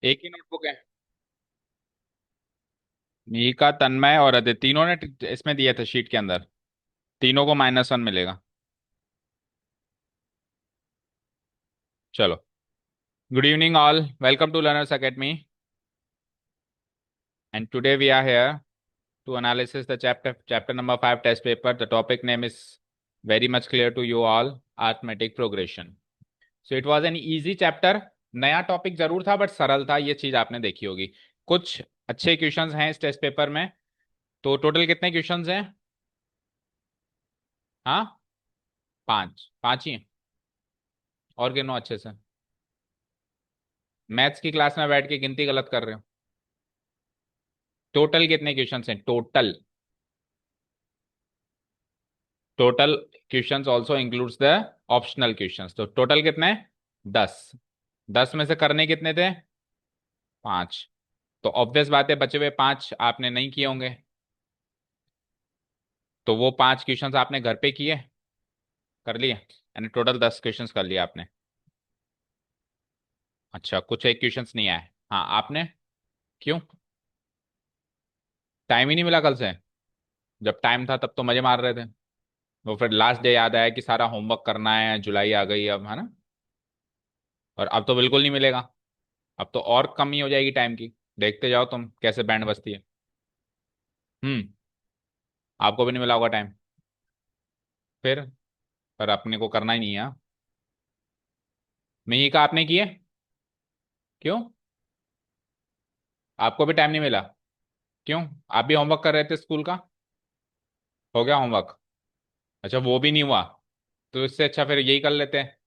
एक ही नोटबुक है? मीका, तन्मय और अदिति तीनों ने इसमें दिए थे शीट के अंदर। तीनों को -1 मिलेगा। चलो। Good evening all, welcome to learners academy. And today we are here to analysis the chapter number 5 test paper. The topic name is very much clear to you all, arithmetic progression. So it was an easy chapter. नया topic जरूर था but सरल था, ये चीज आपने देखी होगी। कुछ अच्छे क्वेश्चंस हैं इस टेस्ट पेपर में। तो टोटल कितने क्वेश्चंस हैं? हाँ, पांच पांच ही हैं। और गिनो अच्छे से। मैथ्स की क्लास में बैठ के गिनती गलत कर रहे हो। टोटल कितने क्वेश्चंस हैं total? Total questions also includes the optional questions. तो टोटल कितने? 10। 10 में से करने कितने थे? 5। तो ऑब्वियस बात है बचे हुए 5 आपने नहीं किए होंगे। तो वो 5 क्वेश्चंस आपने घर पे किए, कर लिए, यानी टोटल 10 क्वेश्चंस कर लिए आपने। अच्छा, कुछ एक क्वेश्चंस नहीं आए। हाँ आपने। क्यों? टाइम ही नहीं मिला कल से? जब टाइम था तब तो मजे मार रहे थे। वो फिर लास्ट डे याद आया कि सारा होमवर्क करना है, जुलाई आ गई अब, है ना। और अब तो बिल्कुल नहीं मिलेगा। अब तो और कमी हो जाएगी टाइम की। देखते जाओ तुम कैसे बैंड बजती है। हम्म। आपको भी नहीं मिला होगा टाइम फिर। पर अपने को करना ही नहीं है, हाँ? मैं ये कहा आपने किए? क्यों? आपको भी टाइम नहीं मिला? क्यों? आप भी होमवर्क कर रहे थे स्कूल का? हो गया होमवर्क? अच्छा, वो भी नहीं हुआ? तो इससे अच्छा फिर यही कर लेते हैं।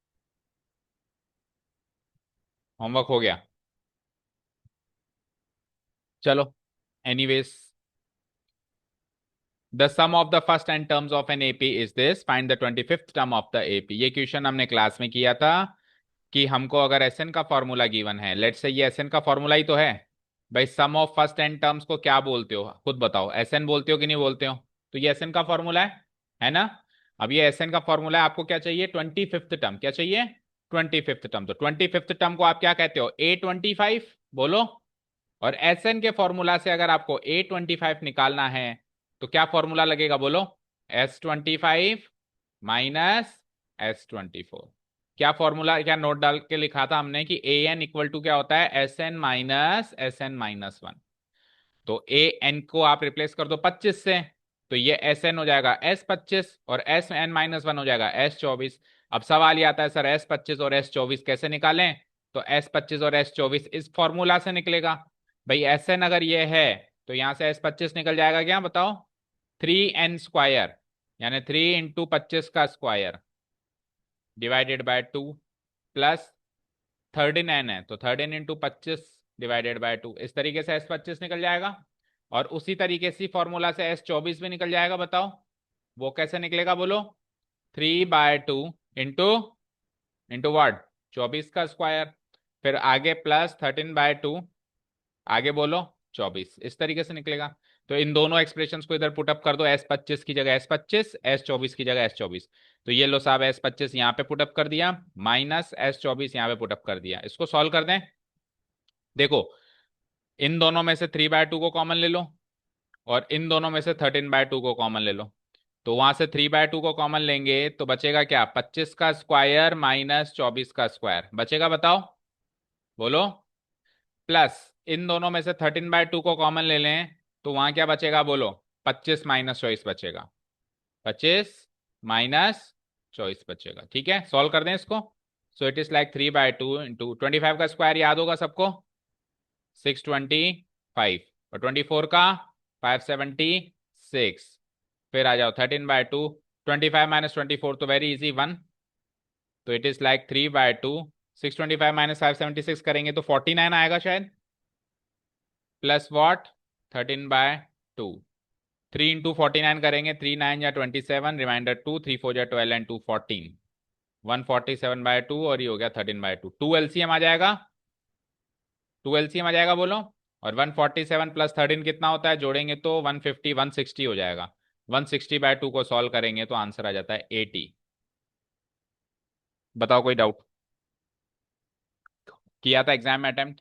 होमवर्क हो गया। चलो। Anyways, the sum of the first n terms of an AP is this, find the 25th term of the AP. ये क्वेश्चन हमने क्लास में किया था कि हमको अगर एसएन का फॉर्मूला गिवन है, लेट्स से ये एसएन का फॉर्मूला ही तो है। भाई सम ऑफ फर्स्ट एन टर्म्स को क्या बोलते हो खुद बताओ, एसएन बोलते हो कि नहीं बोलते हो? तो ये एसएन का फॉर्मूला है ना। अब ये एसएन का फॉर्मूला है, आपको क्या चाहिए? 25th term. क्या चाहिए? 25th term. तो 25th टर्म को आप क्या कहते हो? A25 बोलो। और एसएन के फॉर्मूला से अगर आपको A25 निकालना है तो क्या फॉर्मूला लगेगा बोलो? S25 minus S24। क्या फॉर्मूला, क्या नोट डाल के लिखा था हमने कि ए एन इक्वल टू क्या होता है? SN - SN-1। तो ए एन को आप रिप्लेस कर दो 25 से, तो ये एस एन हो जाएगा S25 और SN-1 हो जाएगा S24। अब सवाल ये आता है सर S25 और S24 कैसे निकालें? तो S25 और S24 इस फॉर्मूला से निकलेगा। भाई एस एन अगर ये है तो यहां से S25 निकल जाएगा, क्या बताओ? 3n² यानी 3 × 25 का square divided by 2 plus 13n है तो 13 × 25 डिवाइडेड बाय 2। इस तरीके से S25 निकल जाएगा। और उसी तरीके से फॉर्मूला से S24 भी निकल जाएगा। बताओ वो कैसे निकलेगा बोलो? 3/2 इंटू इंटू वाट? 24 का स्क्वायर। फिर आगे प्लस 13/2, आगे बोलो 24। इस तरीके से निकलेगा। तो इन दोनों एक्सप्रेशंस को इधर पुटअप कर दो, S25 की जगह S25, S24 की जगह S24। तो ये लो साहब, S25 यहाँ पे पुटअप कर दिया, माइनस S24 यहाँ पे पुटअप कर दिया। इसको सॉल्व कर दें। देखो, इन दोनों में से 3/2 को कॉमन ले लो और इन दोनों में से 13/2 को कॉमन ले लो। तो वहां से 3/2 को कॉमन लेंगे तो बचेगा क्या? 25 का स्क्वायर माइनस 24 का स्क्वायर बचेगा, बताओ बोलो। प्लस इन दोनों में से 13/2 को कॉमन ले लें तो वहां क्या बचेगा बोलो? 25 - 24 बचेगा। 25 - 24 बचेगा। ठीक है, सॉल्व कर दें इसको। So it is like 3/2 into 25 का स्क्वायर याद होगा सबको, 625। और 24 का 576। फिर आ जाओ 13/2, 25 - 24 तो वेरी इजी 1। तो इट इज लाइक 3/2, 625 - 576 करेंगे तो 49 आएगा शायद। Plus what? 13/2। 3 × 49 करेंगे, 3 9 या 27, रिमाइंडर 2, 3 4 या 12 एंड 2 14। 147/2 और ये हो गया 13/2। 2 एलसीएम आ जाएगा। 2 एलसीएम आ जाएगा बोलो। और 147 प्लस 13 कितना होता है? जोड़ेंगे तो 150, 160 हो जाएगा। 160/2 को सॉल्व करेंगे तो आंसर आ जाता है 80। बताओ कोई डाउट? किया था एग्जाम में अटेम्प्ट?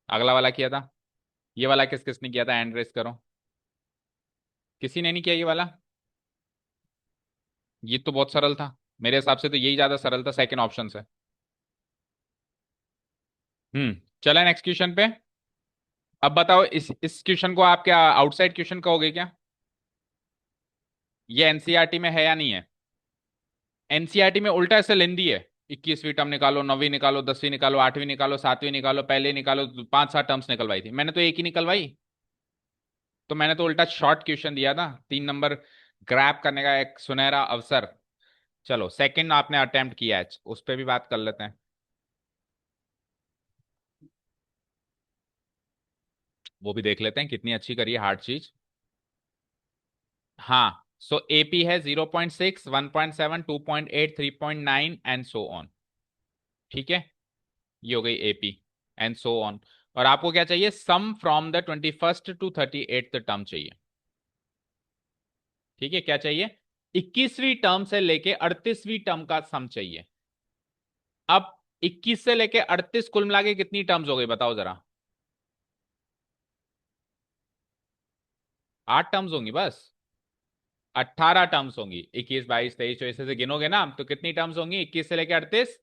अगला वाला किया था। ये वाला किस किसने किया था, हैंड रेस करो। किसी ने नहीं किया ये वाला। ये तो बहुत सरल था। मेरे हिसाब से तो यही ज्यादा सरल था सेकंड ऑप्शन से। चले नेक्स्ट क्वेश्चन पे। अब बताओ इस क्वेश्चन को आप क्या आउटसाइड क्वेश्चन कहोगे क्या? ये एनसीईआरटी में है या नहीं है? एनसीईआरटी में उल्टा ऐसे लेंदी है। 21वीं टर्म निकालो, 9वीं निकालो, 10वीं निकालो, 8वीं निकालो, 7वीं निकालो, पहले निकालो, 5 7 टर्म्स निकलवाई थी। मैंने तो एक ही निकलवाई। तो मैंने तो उल्टा शॉर्ट क्वेश्चन दिया था, 3 नंबर ग्रैब करने का एक सुनहरा अवसर। चलो सेकंड आपने अटेम्प्ट किया है, उस पर भी बात कर लेते हैं। वो भी देख लेते हैं कितनी अच्छी करी है हार्ड चीज। हाँ, सो एपी है 0.6, 1.7, 2.8, 3.9 एंड सो ऑन। ठीक है, ये हो गई एपी एंड सो ऑन। और आपको क्या चाहिए? Sum from the 21st to 38th term चाहिए। ठीक है, क्या चाहिए? 21वीं टर्म से लेके 38वीं टर्म का सम चाहिए। अब 21 से लेके 38 कुल मिला के कितनी टर्म्स हो गई बताओ जरा। 8 टर्म्स होंगी बस। 18 टर्म्स होंगी। 21 22 23 24 से गिनोगे ना तो कितनी टर्म्स होंगी 21 से लेके 38?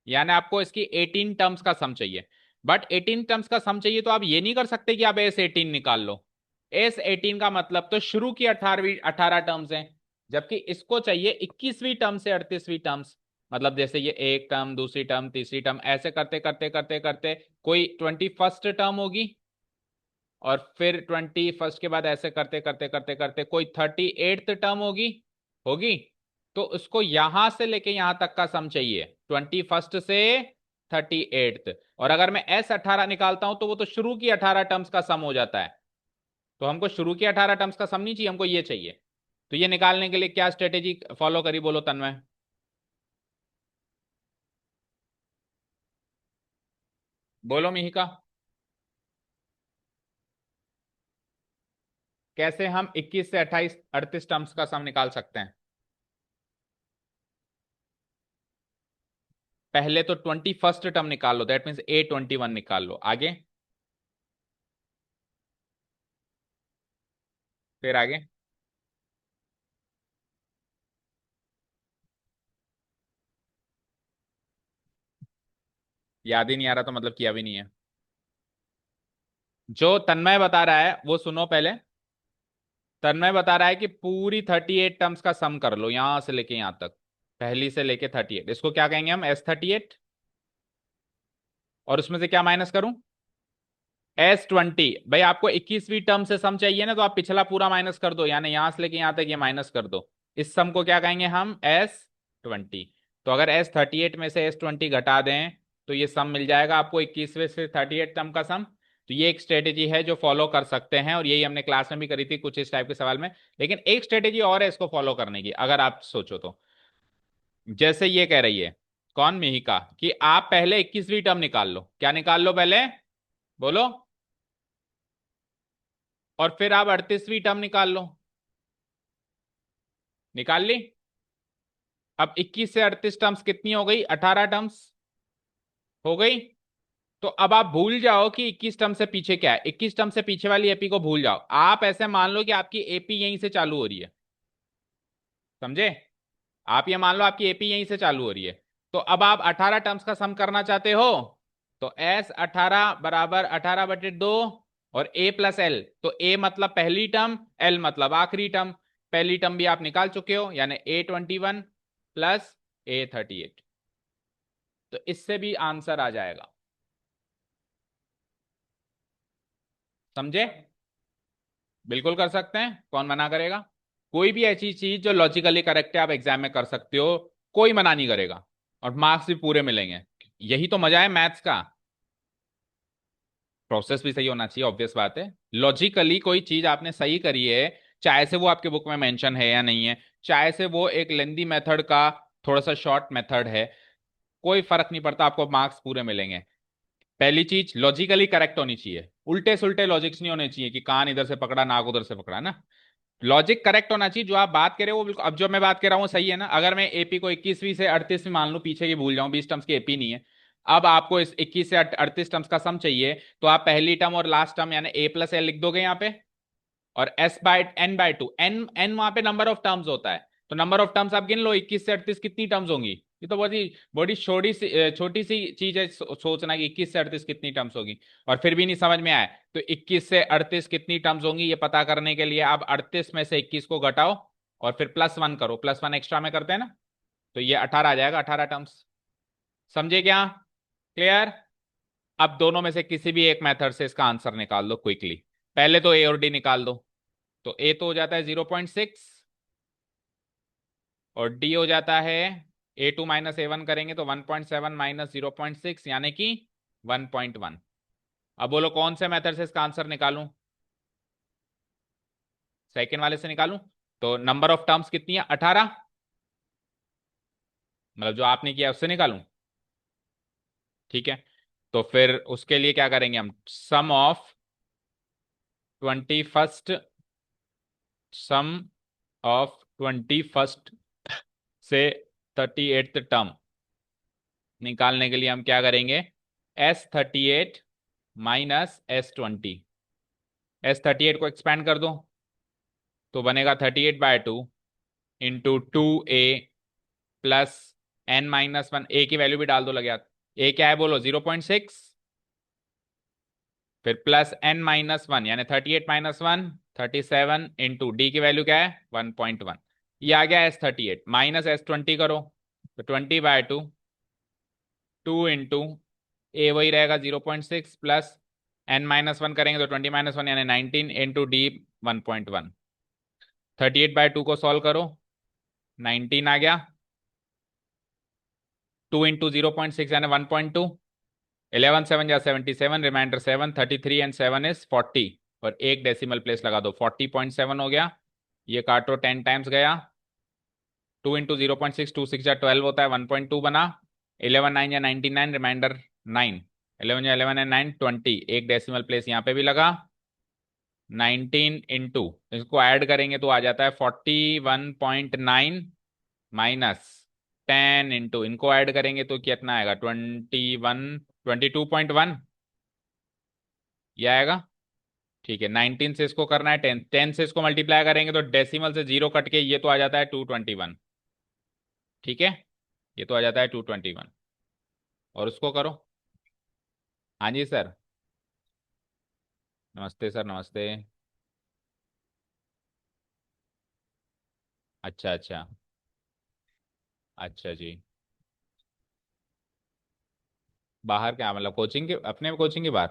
यानी आपको इसकी 18 टर्म्स का सम चाहिए। बट 18 टर्म्स का सम चाहिए तो आप ये नहीं कर सकते कि आप S18 निकाल लो। S18 का मतलब तो शुरू की 18 टर्म्स हैं। जबकि इसको चाहिए 21वीं टर्म से 38वीं टर्म्स। मतलब जैसे ये एक टर्म, दूसरी टर्म, तीसरी टर्म, ऐसे करते करते करते करते कोई 21st टर्म होगी। और फिर 21st के बाद ऐसे करते करते करते करते कोई 38th टर्म होगी। होगी। तो उसको यहां से लेके यहां तक का सम चाहिए, 21st से 38th। और अगर मैं S18 निकालता हूं तो वो तो शुरू की 18 टर्म्स का सम हो जाता है। तो हमको शुरू की 18 टर्म्स का सम नहीं चाहिए, हमको ये चाहिए। तो ये निकालने के लिए क्या स्ट्रेटेजी फॉलो करी बोलो तन्मय? बोलो मिहिका। कैसे हम 21 से 28 38 टर्म्स का सम निकाल सकते हैं? पहले तो 21st टर्म निकाल लो, दैट मीन्स A21 निकाल लो। आगे? फिर आगे? याद ही नहीं आ रहा तो मतलब किया भी नहीं है। जो तन्मय बता रहा है वो सुनो पहले। तन्मय बता रहा है कि पूरी 38 टर्म्स का सम कर लो यहां से लेके यहां तक। पहली से लेके 38, इसको क्या कहेंगे हम? S38। और उसमें से क्या माइनस करूं? S20। भाई आपको 21वीं टर्म से सम चाहिए ना, तो आप पिछला पूरा माइनस कर दो, यानी यहां से लेके यहां तक ये माइनस कर दो। इस सम को क्या कहेंगे हम? S20। तो अगर S38 में से S20 घटा दें तो ये सम मिल जाएगा आपको 21वें से 38 टर्म का सम। तो ये एक स्ट्रेटेजी है जो फॉलो कर सकते हैं, और यही हमने क्लास में भी करी थी कुछ इस टाइप के सवाल में। लेकिन एक स्ट्रेटेजी और है इसको फॉलो करने की, अगर आप सोचो तो। जैसे ये कह रही है कौन, मिहिका, कि आप पहले 21वीं टर्म निकाल लो। क्या निकाल लो पहले? बोलो। और फिर आप 38वीं टर्म निकाल लो। निकाल ली? अब 21 से 38 टर्म्स कितनी हो गई? 18 टर्म्स हो गई। तो अब आप भूल जाओ कि 21 टर्म से पीछे क्या है, 21 टर्म से पीछे वाली एपी को भूल जाओ। आप ऐसे मान लो कि आपकी एपी यहीं से चालू हो रही है। समझे? आप ये मान लो आपकी एपी यहीं से चालू हो रही है। तो अब आप 18 टर्म्स का सम करना चाहते हो। तो S18 बराबर 18/2 और A+L। तो A मतलब पहली टर्म, L मतलब आखिरी टर्म। पहली टर्म भी आप निकाल चुके हो, यानी A21 प्लस A38। तो इससे भी आंसर आ जाएगा। समझे? बिल्कुल कर सकते हैं, कौन मना करेगा? कोई भी ऐसी चीज जो लॉजिकली करेक्ट है आप एग्जाम में कर सकते हो। कोई मना नहीं करेगा। और मार्क्स भी पूरे मिलेंगे। यही तो मजा है मैथ्स का। प्रोसेस भी सही होना चाहिए, ऑब्वियस बात है। लॉजिकली कोई चीज आपने सही करी है, चाहे से वो आपके बुक में मेंशन है या नहीं है, चाहे से वो एक लेंदी मेथड का थोड़ा सा शॉर्ट मेथड है, कोई फर्क नहीं पड़ता, आपको मार्क्स पूरे मिलेंगे। पहली चीज लॉजिकली करेक्ट होनी चाहिए, उल्टे सुल्टे लॉजिक्स नहीं होने चाहिए कि कान इधर से पकड़ा नाक उधर से पकड़ा ना। लॉजिक करेक्ट होना चाहिए, जो आप बात कर रहे हो वो बिल्कुल, अब जो मैं बात कर रहा हूँ सही है ना। अगर मैं एपी को 21वीं से 38वीं मान लूं, पीछे की भूल जाऊं, 20 टर्म्स की एपी नहीं है, अब आपको इस 21 से 38 टर्म्स का सम चाहिए, तो आप पहली टर्म और लास्ट टर्म यानी a प्लस एल लिख दोगे यहाँ पे, और s बाय n/2, n वहां पे नंबर ऑफ टर्म्स होता है, तो नंबर ऑफ टर्म्स आप गिन लो, 21 से 38 कितनी टर्म्स होंगी। ये तो बड़ी छोटी सी चीज है सोचना कि 21 से 38 कितनी टर्म्स होगी, और फिर भी नहीं समझ में आया, तो 21 से 38 कितनी टर्म्स होंगी ये पता करने के लिए आप 38 में से 21 को घटाओ और फिर +1 करो, +1 एक्स्ट्रा में करते हैं ना, तो ये 18 आ जाएगा, 18 टर्म्स। समझे क्या? क्लियर? अब दोनों में से किसी भी एक मेथड से इसका आंसर निकाल दो क्विकली। पहले तो ए और डी निकाल दो, तो ए तो हो जाता है 0.6 और डी हो जाता है A2 माइनस A1 करेंगे तो 1.7 माइनस 0.6 यानी कि 1.1। अब बोलो कौन से मेथड से इसका आंसर निकालूं? सेकेंड वाले से निकालूं? तो नंबर ऑफ टर्म्स कितनी है? 18, मतलब जो आपने किया उससे निकालूं? ठीक है, तो फिर उसके लिए क्या करेंगे हम, twenty first some of 21st से 38th टर्म निकालने के लिए हम क्या करेंगे, S38 माइनस S20, S38 को एक्सपैंड कर दो तो बनेगा 38/2 into 2a plus n-1, a की वैल्यू भी डाल दो लगे हाथ, a क्या है बोलो 0.6, फिर प्लस n-1 यानी 38 - 1 37 इंटू डी की वैल्यू क्या है 1.1। ये आ गया S38 माइनस S20 करो तो 20/2 2 इंटू ए वही रहेगा 0.6 प्लस n-1 करेंगे तो 20 - 1 यानी 19 इंटू डी 1.1। 38/2 को सॉल्व करो, 19 आ गया, 2 इंटू 0.6 यानी 1.2, 11 7 या 77, रिमाइंडर 7, 33 एंड 7 इज 40, और एक डेसिमल प्लेस लगा दो, 40.7 हो गया। ये काटो 10 टाइम्स गया, 2 इंटू 0.6, 2 6 या 12 होता है, 1.2 बना, 11 9 या 99, रिमाइंडर 9, 11 या 11 एंड 9 20, एक डेसिमल प्लेस यहाँ पे भी लगा, 19 इंटू इसको ऐड करेंगे तो आ जाता है 41.9 माइनस 10 इंटू इनको ऐड करेंगे तो कितना आएगा 22.1, ये आएगा। ठीक है, 19 से इसको करना है 10, 10 से इसको मल्टीप्लाई करेंगे तो डेसिमल से 0 कट के ये तो आ जाता है 221। ठीक है, ये तो आ जाता है 221, और उसको करो। हाँ जी सर, नमस्ते सर, नमस्ते। अच्छा अच्छा, अच्छा जी। बाहर क्या मतलब, कोचिंग के अपने कोचिंग के बाहर?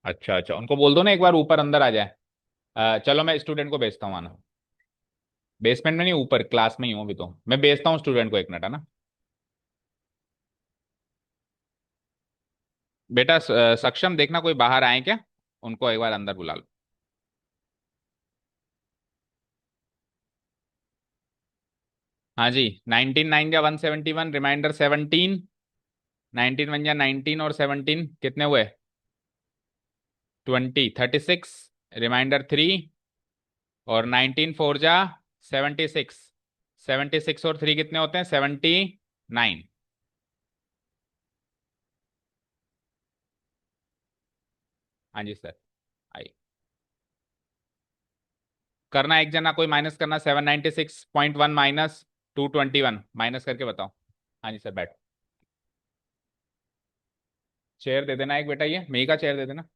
अच्छा अच्छा, उनको बोल दो ना एक बार ऊपर अंदर आ जाए। चलो मैं स्टूडेंट को भेजता हूँ आना, बेसमेंट में नहीं, ऊपर क्लास में ही हूँ अभी, तो मैं भेजता हूँ स्टूडेंट को, एक मिनट है ना। बेटा सक्षम, देखना कोई बाहर आए क्या, उनको एक बार अंदर बुला लो। हाँ जी, 19 9 या 171, रिमाइंडर 17, 19 1 या 19 और 17 कितने हुए 20, 36, रिमाइंडर 3, और 19 4 जा 76, 76 और 3 कितने होते हैं 79। हाँ जी सर, आई करना एक जना, कोई माइनस करना, 796.1 माइनस 221, माइनस करके बताओ। हाँ जी सर, बैठ, चेयर दे देना एक बेटा, ये मेरी का चेयर दे देना,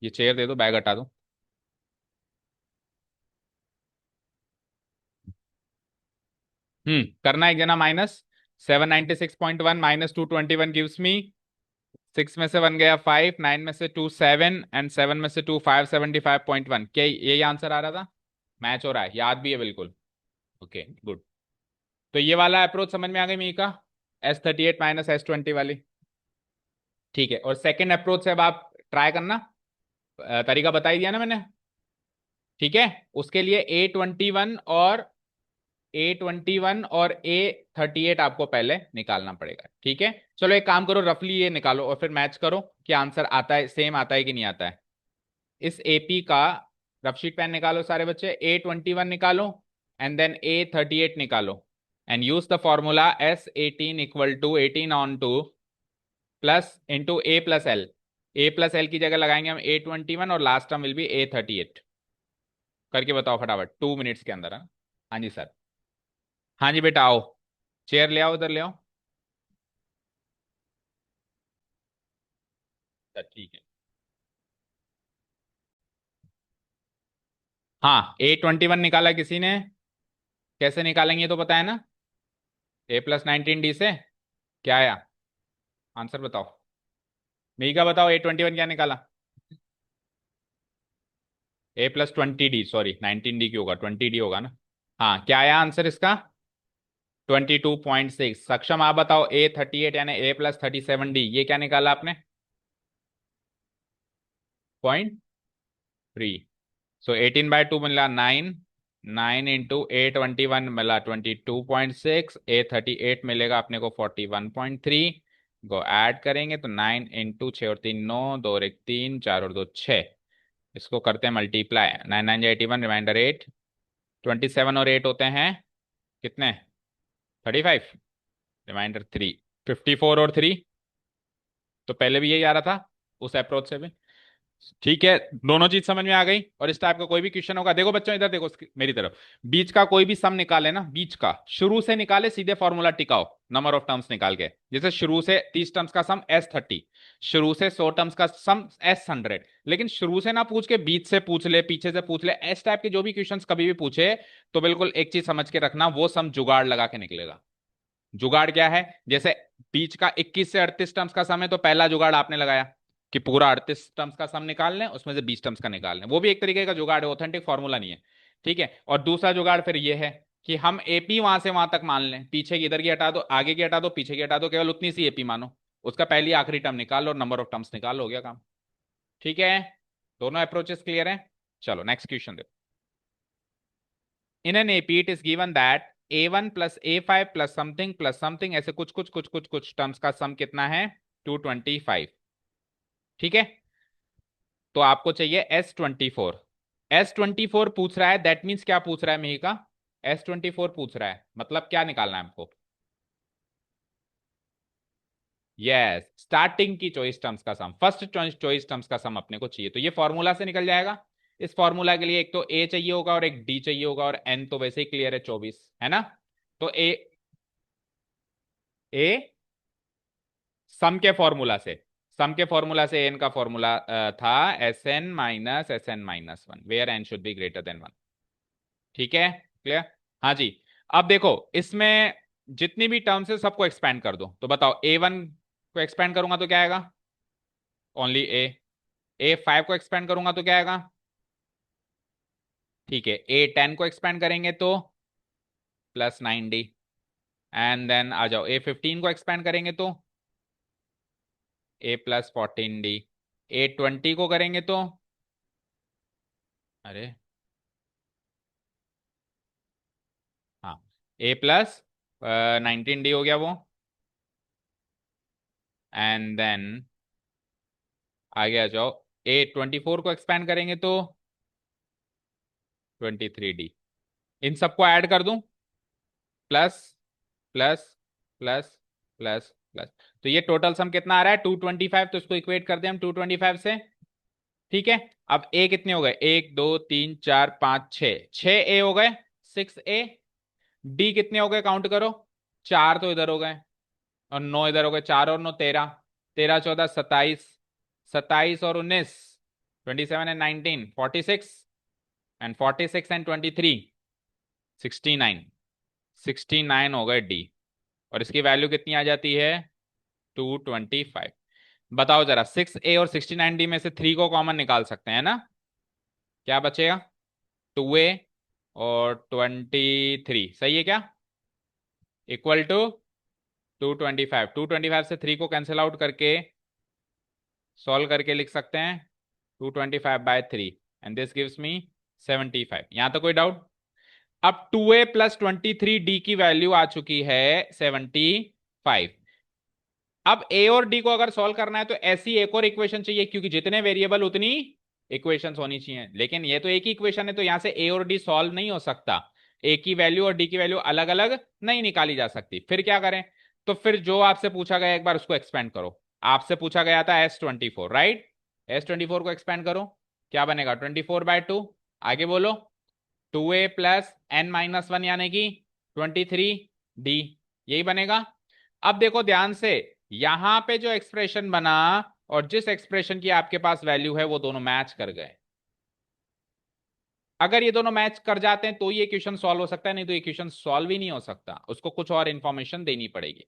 ये चेयर दे दो, बैग हटा दो। करना एक जना, माइनस 796.1 माइनस 221 गिव्स मी 6 में से 1 गया 5, 9 में से 2 7 एंड 7 में से 2 575.1, क्या यही आंसर आ रहा था? मैच हो रहा है, याद भी है बिल्कुल। ओके गुड, तो ये वाला अप्रोच समझ में आ गई मी का, S38 माइनस S20 वाली। ठीक है, और सेकेंड अप्रोच से अब आप ट्राई करना, तरीका बता ही दिया ना मैंने। ठीक है, उसके लिए A21 और A38 आपको पहले निकालना पड़ेगा। ठीक है, चलो एक काम करो, रफली ये निकालो और फिर मैच करो कि आंसर आता है, सेम आता है कि नहीं आता है। इस एपी का रफशीट पेन निकालो सारे बच्चे, A21 निकालो एंड देन A38 निकालो, and use the formula S18 equal to 18 on two plus into A plus L. A plus L की जगह लगाएंगे हम A21 और last term will be A38। करके बताओ फटाफट, 2 मिनट्स के अंदर। हाँ जी सर। हाँ जी बेटा आओ, चेयर ले आओ, उधर ले आओ। सर ठीक है। हाँ A21 निकाला किसी ने? कैसे निकालेंगे ये तो पता है ना? A+19D से क्या आया? आंसर बताओ। मीका बताओ A21 क्या निकाला? A+20D, सॉरी 19D क्यों होगा, 20D होगा ना। हाँ क्या आया आंसर इसका? 22.6। सक्षम आप बताओ A38 यानी A+37D ये क्या निकाला आपने? 0.3। सो 18/2 मिला 9, 9 × A21 मिला 22.6, A38 मिलेगा अपने को 41.3। गो ऐड करेंगे तो 9 × 6 और 3 9, 2 और 1 3, 4 और 2 6। इसको करते हैं मल्टीप्लाई, 9 9 × 81 रिमाइंडर 8, 27 और 8 होते हैं कितने? 35, रिमाइंडर 3, 54 और 3। तो पहले भी यही आ रहा था उस अप्रोच से भी। ठीक है, दोनों चीज समझ में आ गई। और इस टाइप का कोई भी क्वेश्चन होगा, देखो बच्चों इधर देखो मेरी तरफ, बीच का कोई भी सम निकाले ना, बीच का शुरू से निकाले, सीधे फॉर्मूला टिकाओ नंबर ऑफ टर्म्स निकाल के। जैसे शुरू से 30 टर्म्स का सम S30, शुरू से 100 टर्म्स का सम S100। लेकिन शुरू से ना पूछ के बीच से पूछ ले, पीछे से पूछ ले, इस टाइप के जो भी क्वेश्चंस कभी भी पूछे तो बिल्कुल एक चीज समझ के रखना, वो सम जुगाड़ लगा के निकलेगा। जुगाड़ क्या है? जैसे बीच का 21 से 38 टर्म्स का सम है तो पहला जुगाड़ आपने लगाया कि पूरा 38 टर्म्स का सम निकाल लें, उसमें से 20 टर्म्स का निकाल लें, वो भी एक तरीके का जुगाड़ है, ऑथेंटिक फॉर्मूला नहीं है। ठीक है, और दूसरा जुगाड़ फिर ये है कि हम एपी वहां से वहां तक मान लें, पीछे की इधर की हटा दो, आगे की हटा दो, पीछे की हटा दो, केवल उतनी सी एपी मानो, उसका पहली आखिरी टर्म निकाल लो और नंबर ऑफ टर्म्स निकाल लो, हो गया काम। ठीक है, दोनों अप्रोचेस क्लियर है? चलो नेक्स्ट क्वेश्चन देखो। In an AP it is given that A1 plus A5 plus something ऐसे कुछ कुछ कुछ कुछ कुछ टर्म्स का सम कितना है? 225। ठीक है, तो आपको चाहिए S24। S24 पूछ रहा है, दैट मीन्स क्या पूछ रहा है मेही का? S24 पूछ रहा है मतलब क्या निकालना है हमको? यस, स्टार्टिंग की चॉइस टर्म्स का सम, फर्स्ट चॉइस टर्म्स का सम अपने को चाहिए, तो ये फॉर्मूला से निकल जाएगा। इस फॉर्मूला के लिए एक तो A चाहिए होगा और एक D चाहिए होगा, और N तो वैसे ही क्लियर है 24, है ना? तो A सम के फॉर्मूला से, सम के फॉर्मूला से एन का फॉर्मूला था Sn - Sn - 1 where n should be greater than 1। ठीक है, क्लियर? हाँ जी। अब देखो इसमें जितनी भी टर्म्स है सबको एक्सपैंड कर दो, तो बताओ A1 को एक्सपैंड करूंगा तो क्या आएगा? ओनली A5 को एक्सपैंड करूंगा तो क्या आएगा? ठीक है, A10 को एक्सपैंड करेंगे तो +9D, एंड देन आ जाओ A15 को एक्सपैंड करेंगे तो A+14D, A20 को करेंगे तो, अरे हाँ, A+19D हो गया वो, एंड देन आगे आ जाओ, A24 को एक्सपैंड करेंगे तो 23D। इन सबको ऐड कर दूं, plus plus plus plus plus, तो ये टोटल सम कितना आ रहा है? 225। तो इसको इक्वेट कर दें हम 225 से। ठीक है, अब ए कितने हो गए? 1 2 3 4 5 6, 6 ए हो गए, 6 ए। डी कितने हो गए काउंट करो, 4 तो इधर हो गए और 9 इधर हो गए, 4 और 9 13, 13 14 27, 27 और 19, 27 and 19 46, एंड 46 and 23 69, 69 हो गए डी। और इसकी वैल्यू कितनी आ जाती है? 225। बताओ जरा, 6 ए और 69 डी में से 3 को कॉमन निकाल सकते हैं ना? क्या बचेगा? 2 ए और 23, सही है क्या? Equal to 225। 225 से 3 को कैंसिल आउट करके सॉल्व करके लिख सकते हैं 225/3, एंड दिस गिव्स मी 75। यहां तो कोई डाउट? अब 2A+23D की वैल्यू आ चुकी है 75। अब ए और डी को अगर सॉल्व करना है तो ऐसी एक और इक्वेशन चाहिए, क्योंकि जितने वेरिएबल उतनी इक्वेशंस होनी चाहिए, लेकिन ये तो एक ही इक्वेशन है तो यहां से ए और डी सॉल्व नहीं हो सकता। ए की वैल्यू और डी की वैल्यू अलग अलग नहीं निकाली जा सकती। फिर क्या करें? तो फिर जो आपसे पूछा गया एक बार उसको एक्सपेंड करो। आपसे पूछा गया था S24, राइट? S24 को एक्सपेंड करो, क्या बनेगा? 24/2। आगे बोलो। 2a प्लस n-1 यानी कि 23d, यही बनेगा। अब देखो ध्यान से, यहां पे जो एक्सप्रेशन बना और जिस एक्सप्रेशन की आपके पास वैल्यू है वो दोनों मैच कर गए। अगर ये दोनों मैच कर जाते हैं तो ये क्वेश्चन सॉल्व हो सकता है, नहीं तो ये क्वेश्चन सॉल्व ही नहीं हो सकता। उसको कुछ और इंफॉर्मेशन देनी पड़ेगी,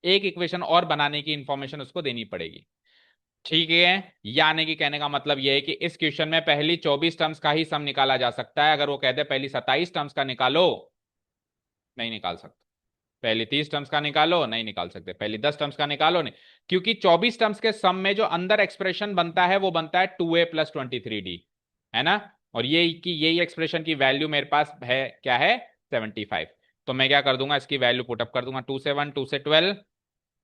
एक इक्वेशन और बनाने की इंफॉर्मेशन उसको देनी पड़ेगी। ठीक है, यानी कि कहने का मतलब यह है कि इस क्वेश्चन में पहली 24 टर्म्स का ही सम निकाला जा सकता है। अगर वो कहते हैं पहली 27 टर्म्स का निकालो, नहीं निकाल सकते। पहली 30 टर्म्स का निकालो, नहीं निकाल सकते। पहली 10 टर्म्स का निकालो, नहीं। क्योंकि 24 टर्म्स के सम में जो अंदर एक्सप्रेशन बनता है वो बनता है 2a प्लस 23d, है ना? और ये कि यही एक्सप्रेशन की वैल्यू मेरे पास है, क्या है? 75। तो मैं क्या कर दूंगा, इसकी वैल्यू पुटअप कर दूंगा। 2 से 1, 2 से 12,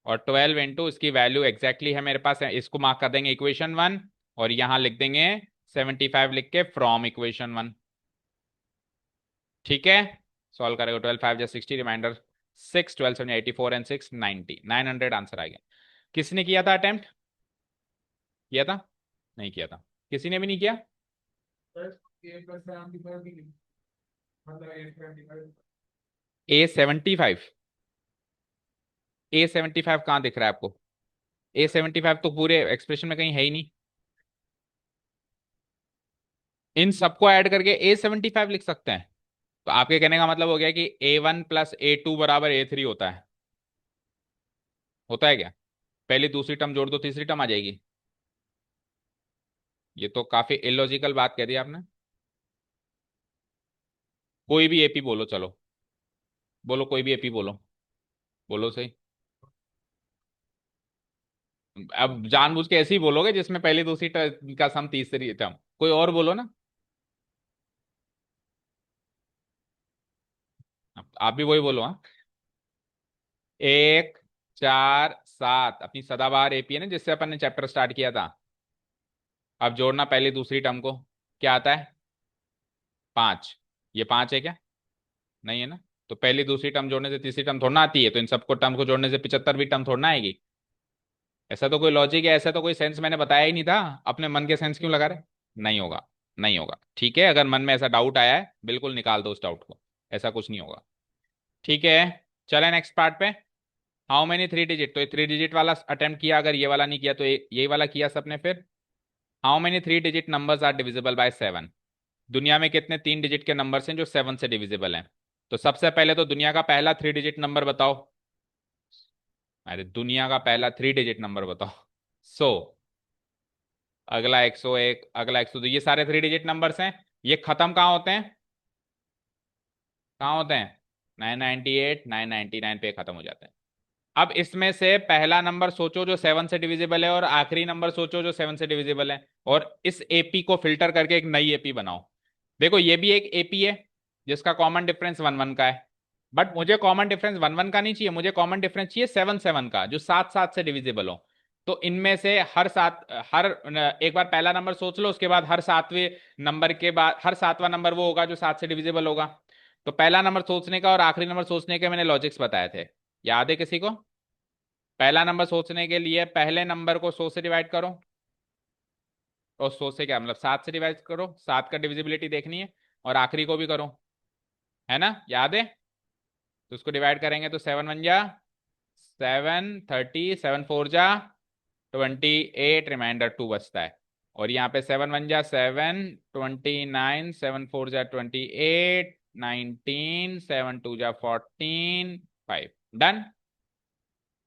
और 12 इंटू इसकी वैल्यू एग्जैक्टली है मेरे पास है, इसको मार्क कर देंगे इक्वेशन 1, और यहां लिख देंगे 75 लिख के फ्रॉम इक्वेशन 1। ठीक है, सॉल्व करेगा। 12 5 जा 60, रिमाइंडर 6, 12 7 84 एंड 6 90, 900 आंसर आ गया। किसने किया था अटेम्प्ट? किया था? नहीं किया था, किसी ने भी नहीं किया। A75? A75 कहाँ दिख रहा है आपको? A75 तो पूरे एक्सप्रेशन में कहीं है ही नहीं। इन सबको ऐड करके A75 लिख सकते हैं। तो आपके कहने का मतलब हो गया कि A1 प्लस A2 बराबर A3 होता है। होता है क्या? पहली दूसरी टर्म जोड़ दो, तीसरी टर्म आ जाएगी। ये तो काफी इलॉजिकल बात कह दी आपने। कोई भी एपी बोलो, चलो बोलो, कोई भी एपी बोलो। बोलो सही। अब जानबूझ के ऐसे ही बोलोगे जिसमें पहली दूसरी टर्म का सम तीसरी टर्म, कोई और बोलो ना। आप भी वही बोलो, हाँ। 1 4 7 अपनी सदाबहार एपी है ना, जिससे अपन ने चैप्टर स्टार्ट किया था। अब जोड़ना पहली दूसरी टर्म को, क्या आता है? 5। ये 5 है क्या? नहीं है ना। तो पहली दूसरी टर्म जोड़ने से तीसरी टर्म थोड़ा आती है, तो इन सबको टर्म को जोड़ने से 75वीं टर्म थोड़ा आएगी। ऐसा तो कोई लॉजिक है, ऐसा तो कोई सेंस मैंने बताया ही नहीं था। अपने मन के सेंस क्यों लगा रहे? नहीं होगा, नहीं होगा। ठीक है, अगर मन में ऐसा डाउट आया है बिल्कुल निकाल दो उस डाउट को, ऐसा कुछ नहीं होगा। ठीक है, चले नेक्स्ट पार्ट पे। हाउ मेनी 3 डिजिट, तो ये 3 डिजिट वाला अटेम्प्ट किया, अगर ये वाला नहीं किया तो ये वाला किया सबने। फिर how many 3 digit numbers are divisible by 7? दुनिया में कितने 3 डिजिट के नंबर्स हैं जो 7 से डिविजिबल हैं? तो सबसे पहले तो दुनिया का पहला 3 डिजिट नंबर बताओ। अरे दुनिया का पहला 3 डिजिट नंबर बताओ। 100, अगला 101, अगला 102, ये सारे 3 डिजिट नंबर्स हैं। ये खत्म कहाँ होते हैं? कहाँ होते हैं? 998, 999 पे खत्म हो जाते हैं। अब इसमें से पहला नंबर सोचो जो 7 से डिविजिबल है, और आखिरी नंबर सोचो जो 7 से डिविजिबल है, और इस एपी को फिल्टर करके एक नई एपी बनाओ। देखो ये भी एक एपी है जिसका कॉमन डिफरेंस 1 1 का है, बट मुझे कॉमन डिफरेंस 1 1 का नहीं चाहिए, मुझे कॉमन डिफरेंस चाहिए 7 7 का, जो 7 7 से डिविजिबल हो। तो इनमें से हर एक बार पहला नंबर सोच लो, उसके बाद हर सातवें नंबर के बाद हर सातवां नंबर वो होगा जो 7 से डिविजिबल होगा। तो पहला नंबर सोचने का और आखिरी नंबर सोचने के मैंने लॉजिक्स बताए थे, याद है किसी को? पहला नंबर सोचने के लिए पहले नंबर को 100 से डिवाइड करो, और 100 से क्या मतलब 7 से डिवाइड करो, 7 का डिविजिबिलिटी देखनी है, और आखिरी को भी करो, है ना, याद है? तो उसको डिवाइड करेंगे तो 7 1 जा 7, 30, 7 4 जा 28, रिमाइंडर 2 बचता है। और यहाँ पे 7 1 जा 7, 29, 7 4 जा 28, 19, 7 2 जा 14, 5, डन।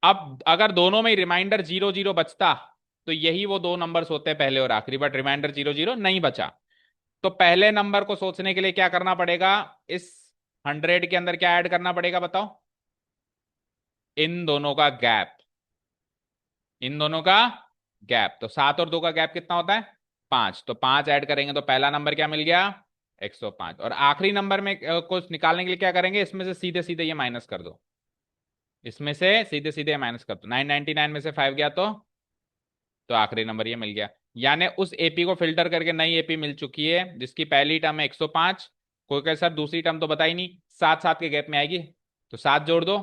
अब अगर दोनों में रिमाइंडर 0 0 बचता तो यही वो दो नंबर्स होते हैं पहले और आखिरी, बट रिमाइंडर 0 0 नहीं बचा। तो पहले नंबर को सोचने के लिए क्या करना पड़ेगा? इस 100 के अंदर क्या ऐड करना पड़ेगा बताओ? इन दोनों का गैप, इन दोनों का गैप। तो 7 और 2 का गैप कितना होता है? 5। तो 5 ऐड करेंगे तो पहला नंबर क्या मिल गया? 105। और आखिरी नंबर में कुछ निकालने के लिए क्या करेंगे? इसमें से सीधे सीधे ये माइनस कर दो, इसमें से सीधे सीधे माइनस कर दो। 999 में से 5 गया तो आखिरी नंबर ये मिल गया। यानी उस एपी को फिल्टर करके नई एपी मिल चुकी है जिसकी पहली टर्म है 105, कोई कहे सर दूसरी टर्म तो बता ही नहीं, 7 7 के गैप में आएगी, तो 7 जोड़ दो,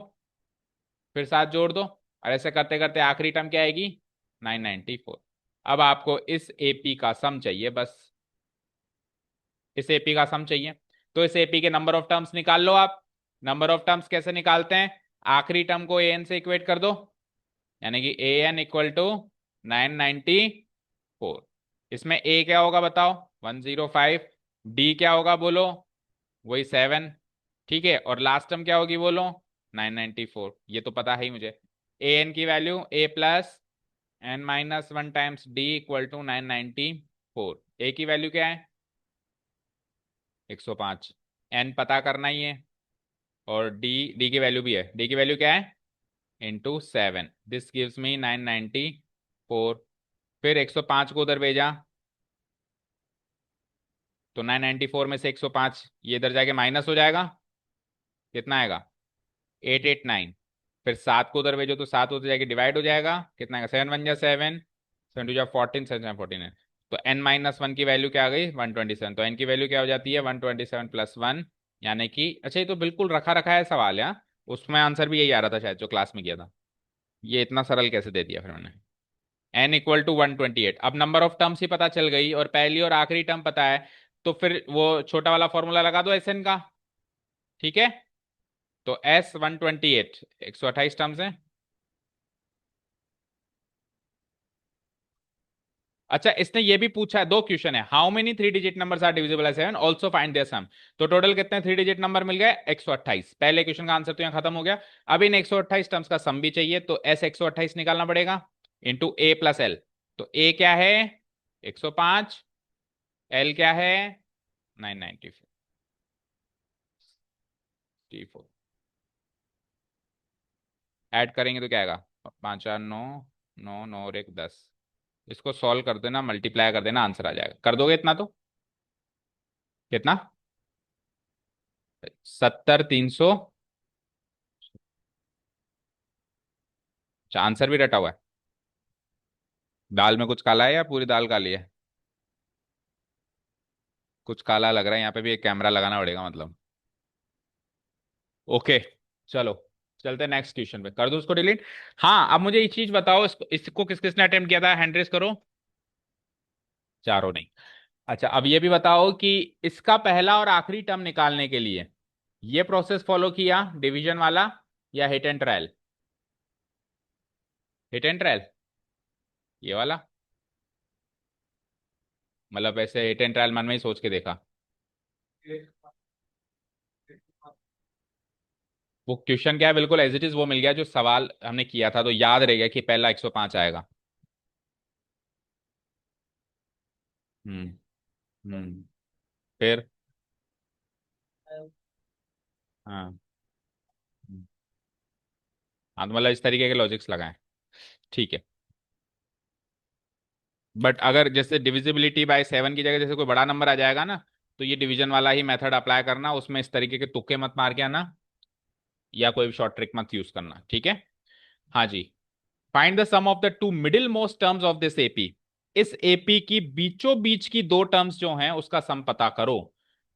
फिर 7 जोड़ दो, और ऐसे करते करते आखिरी टर्म क्या आएगी, 994। अब आपको इस एपी का सम चाहिए बस, इस एपी का सम चाहिए। तो इस एपी के नंबर ऑफ टर्म्स निकाल लो आप। नंबर ऑफ टर्म्स कैसे निकालते हैं, आखिरी टर्म को एन से इक्वेट कर दो, यानी कि ए एन इक्वल टू 994। इसमें ए क्या होगा बताओ, 105। डी क्या होगा बोलो, वही 7। ठीक है, और लास्ट टर्म क्या होगी बोलो, 994। ये तो पता है ही मुझे। ए एन की value A plus N minus one times D equal to 994। A की वैल्यू क्या है, 105। एन पता करना ही है, और डी, डी की वैल्यू भी है, डी की वैल्यू क्या है, इंटू 7, दिस गिव्स मी 994। फिर 105 को उधर भेजा, तो 994 में से 105 ये इधर जाके माइनस हो जाएगा, कितना आएगा, 889। फिर 7 को उधर भेजो तो 7 उधर जाके डिवाइड हो जाएगा, कितना आएगा, 7 1 जा 7, 7 2 जा 14, 7 14 है। तो n माइनस वन की वैल्यू क्या आ गई, 127। तो n की वैल्यू क्या हो जाती है, 127 प्लस 1, यानी कि, अच्छा ये तो बिल्कुल रखा रखा है सवाल यार, उसमें आंसर भी यही आ रहा था शायद जो क्लास में किया था। ये इतना सरल कैसे दे दिया फिर मैंने। n equal to 128। अब नंबर ऑफ टर्म्स ही पता चल गई और पहली और आखिरी टर्म पता है, तो फिर वो छोटा वाला फॉर्मूला लगा दो एस एन का। ठीक है, तो एस 128, 128 टर्म्स है। अच्छा इसने ये भी पूछा है, दो क्वेश्चन है, how many three digit numbers are divisible by 7, also find their sum. तो टोटल कितने थ्री डिजिट नंबर मिल गए, 128। पहले क्वेश्चन का आंसर तो यहाँ खत्म हो गया। अब इन 128 टर्म्स का सम भी चाहिए, तो एस 128 निकालना पड़ेगा इंटू ए प्लस एल। तो ए क्या है, 105, एल क्या है, 994। ऐड करेंगे तो क्या आएगा, 5 4 9, 9 9 और 1 10। इसको सॉल्व कर देना, मल्टीप्लाई कर देना, आंसर आ जाएगा। कर दोगे इतना तो, कितना, 70 300। अच्छा आंसर भी रटा हुआ है, दाल में कुछ काला है या पूरी दाल काली है, कुछ काला लग रहा है, यहाँ पे भी एक कैमरा लगाना पड़ेगा मतलब। ओके, चलो चलते नेक्स्ट क्वेश्चन पे, कर दो उसको डिलीट। हाँ अब मुझे एक चीज बताओ, इसको किस किसने अटेम्प्ट किया था, हैंड रेस करो। चारों नहीं। अच्छा अब ये भी बताओ कि इसका पहला और आखिरी टर्म निकालने के लिए ये प्रोसेस फॉलो किया डिवीजन वाला, या hit and trial, hit and trial ये वाला, मतलब ऐसे हिट एंड ट्रायल मन में ही सोच के देखा। वो क्वेश्चन क्या है, बिल्कुल एज इट इज वो मिल गया जो सवाल हमने किया था, तो याद रह गया कि पहला 105 आएगा। हम्म। हम्म। फिर, हाँ। हाँ तो मतलब इस तरीके के लॉजिक्स लगाएं, ठीक है। बट अगर जैसे डिविजिबिलिटी बाय 7 की जगह जैसे कोई बड़ा नंबर आ जाएगा ना, तो ये डिवीजन वाला ही मेथड अप्लाई करना, उसमें इस तरीके के तुक्के मत मार के आना, या कोई शॉर्ट ट्रिक मत यूज करना, ठीक है। हाँ जी, find the sum of the two middle most terms of this AP. इस एपी की बीचों बीच की दो टर्म्स जो हैं उसका सम पता करो।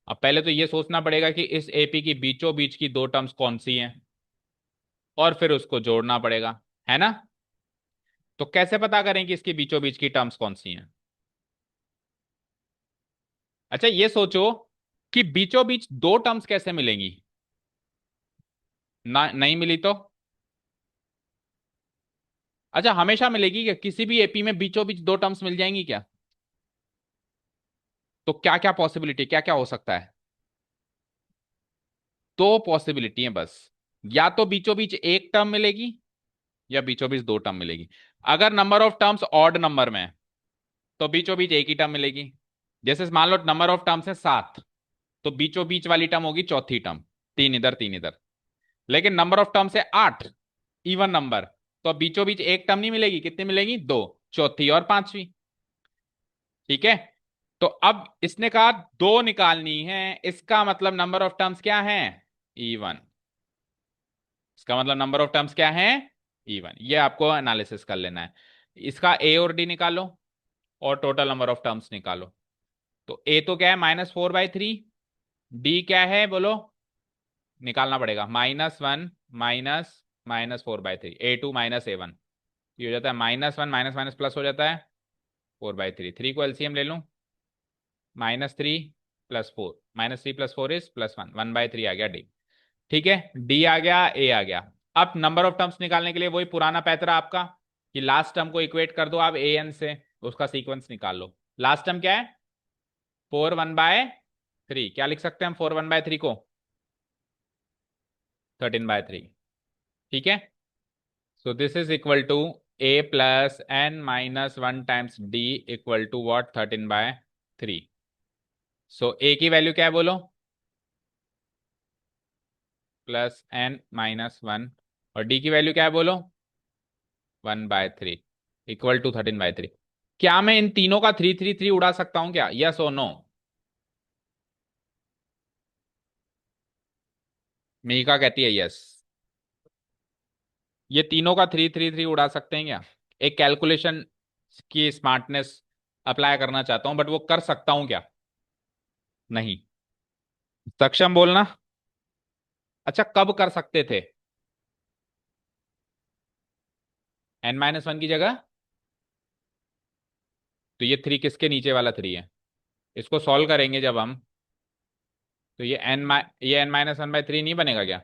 अब पहले तो ये सोचना पड़ेगा कि इस एपी की बीचों बीच की दो टर्म्स कौन सी हैं, और फिर उसको जोड़ना पड़ेगा, है ना। तो कैसे पता करें कि इसके बीचों बीच की टर्म्स कौन सी हैं। अच्छा ये सोचो कि बीचों बीच दो टर्म्स कैसे मिलेंगी, ना नहीं मिली तो, अच्छा हमेशा मिलेगी क्या, किसी भी एपी में बीचों बीच दो टर्म्स मिल जाएंगी क्या, तो क्या क्या पॉसिबिलिटी, क्या क्या हो सकता है। दो पॉसिबिलिटी है बस, या तो बीचों बीच एक टर्म मिलेगी, या बीचों बीच दो टर्म मिलेगी। अगर number of terms odd number में है, तो बीचों बीच एक ही टर्म मिलेगी। जैसे मान लो नंबर ऑफ टर्म्स है 7, तो बीचों बीच वाली टर्म होगी चौथी टर्म, तीन इधर तीन इधर। लेकिन नंबर ऑफ टर्म्स है 8, इवन नंबर, तो अब बीचों बीच एक टर्म नहीं मिलेगी, कितनी मिलेगी, दो, चौथी और पांचवी। ठीक है, तो अब इसने कहा दो निकालनी है, इसका मतलब नंबर ऑफ टर्म्स क्या है, इवन। इसका मतलब नंबर ऑफ टर्म्स क्या है, इवन। ये आपको एनालिसिस कर लेना है। इसका ए और डी निकालो, और टोटल नंबर ऑफ टर्म्स निकालो। तो ए तो क्या है, -4/3, डी क्या है बोलो, निकालना पड़ेगा। -1 माइनस -4/3, A2 - A1, ये हो जाता है -1 माइनस माइनस प्लस हो जाता है 4/3। 3 को एलसीएम ले लूं, -3 + 4, -3 + 4 इज +1, 1/3 आ गया डी। ठीक है, डी आ गया, ए आ गया। अब नंबर ऑफ टर्म्स निकालने के लिए वही पुराना पैतरा आपका, कि लास्ट टर्म को इक्वेट कर दो आप ए एन से, उसका सीक्वेंस निकाल लो। लास्ट टर्म क्या है, 4 1/3। क्या लिख सकते हैं हम 4 1/3 को, 13/3। ठीक है, so this is equal to a + n - 1 times d equal to what, 13/3। So a की वैल्यू क्या है बोलो, +n - 1, और d की वैल्यू क्या है बोलो, 1/3 इक्वल टू 13/3। क्या मैं इन तीनों का 3 3 3 उड़ा सकता हूं क्या, यस और नो? मीका कहती है यस। ये तीनों का 3 3 3 उड़ा सकते हैं क्या? एक कैलकुलेशन की स्मार्टनेस अप्लाई करना चाहता हूं, बट वो कर सकता हूं क्या? नहीं। सक्षम बोलना। अच्छा, कब कर सकते थे? n - 1 की जगह, तो ये 3 किसके नीचे वाला 3 है, इसको सॉल्व करेंगे जब हम, तो ये n - 1/3 नहीं बनेगा क्या?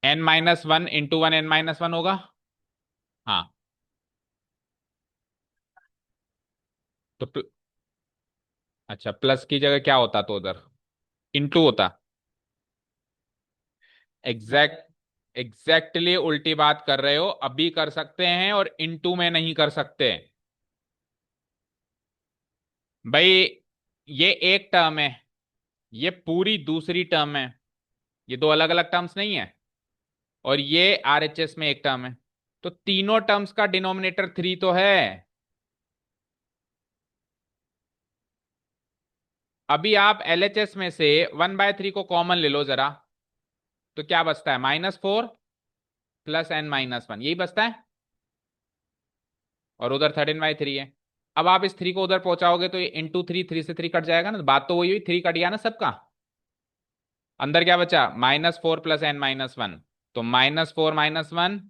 n - 1 इंटू 1 n - 1 होगा। हाँ, तो अच्छा, प्लस की जगह क्या होता तो उधर, इंटू होता। एग्जैक्टली उल्टी बात कर रहे हो, अभी कर सकते हैं और इंटू में नहीं कर सकते भाई। ये एक टर्म है, ये पूरी दूसरी टर्म है, ये दो अलग अलग टर्म्स नहीं है, और ये आरएचएस में एक टर्म है, तो तीनों टर्म्स का डिनोमिनेटर 3 तो है। अभी आप एलएचएस में से 1/3 को कॉमन ले लो जरा, तो क्या बचता है, -4 + n - 1, यही बचता है, और उधर 13/3 है। अब आप इस 3 को उधर पहुंचाओगे तो ये इंटू 3, 3 से 3 कट जाएगा ना, बात तो वही हुई, 3 कट गया ना सबका। अंदर क्या बचा, -4 + n - 1, तो -4 - 1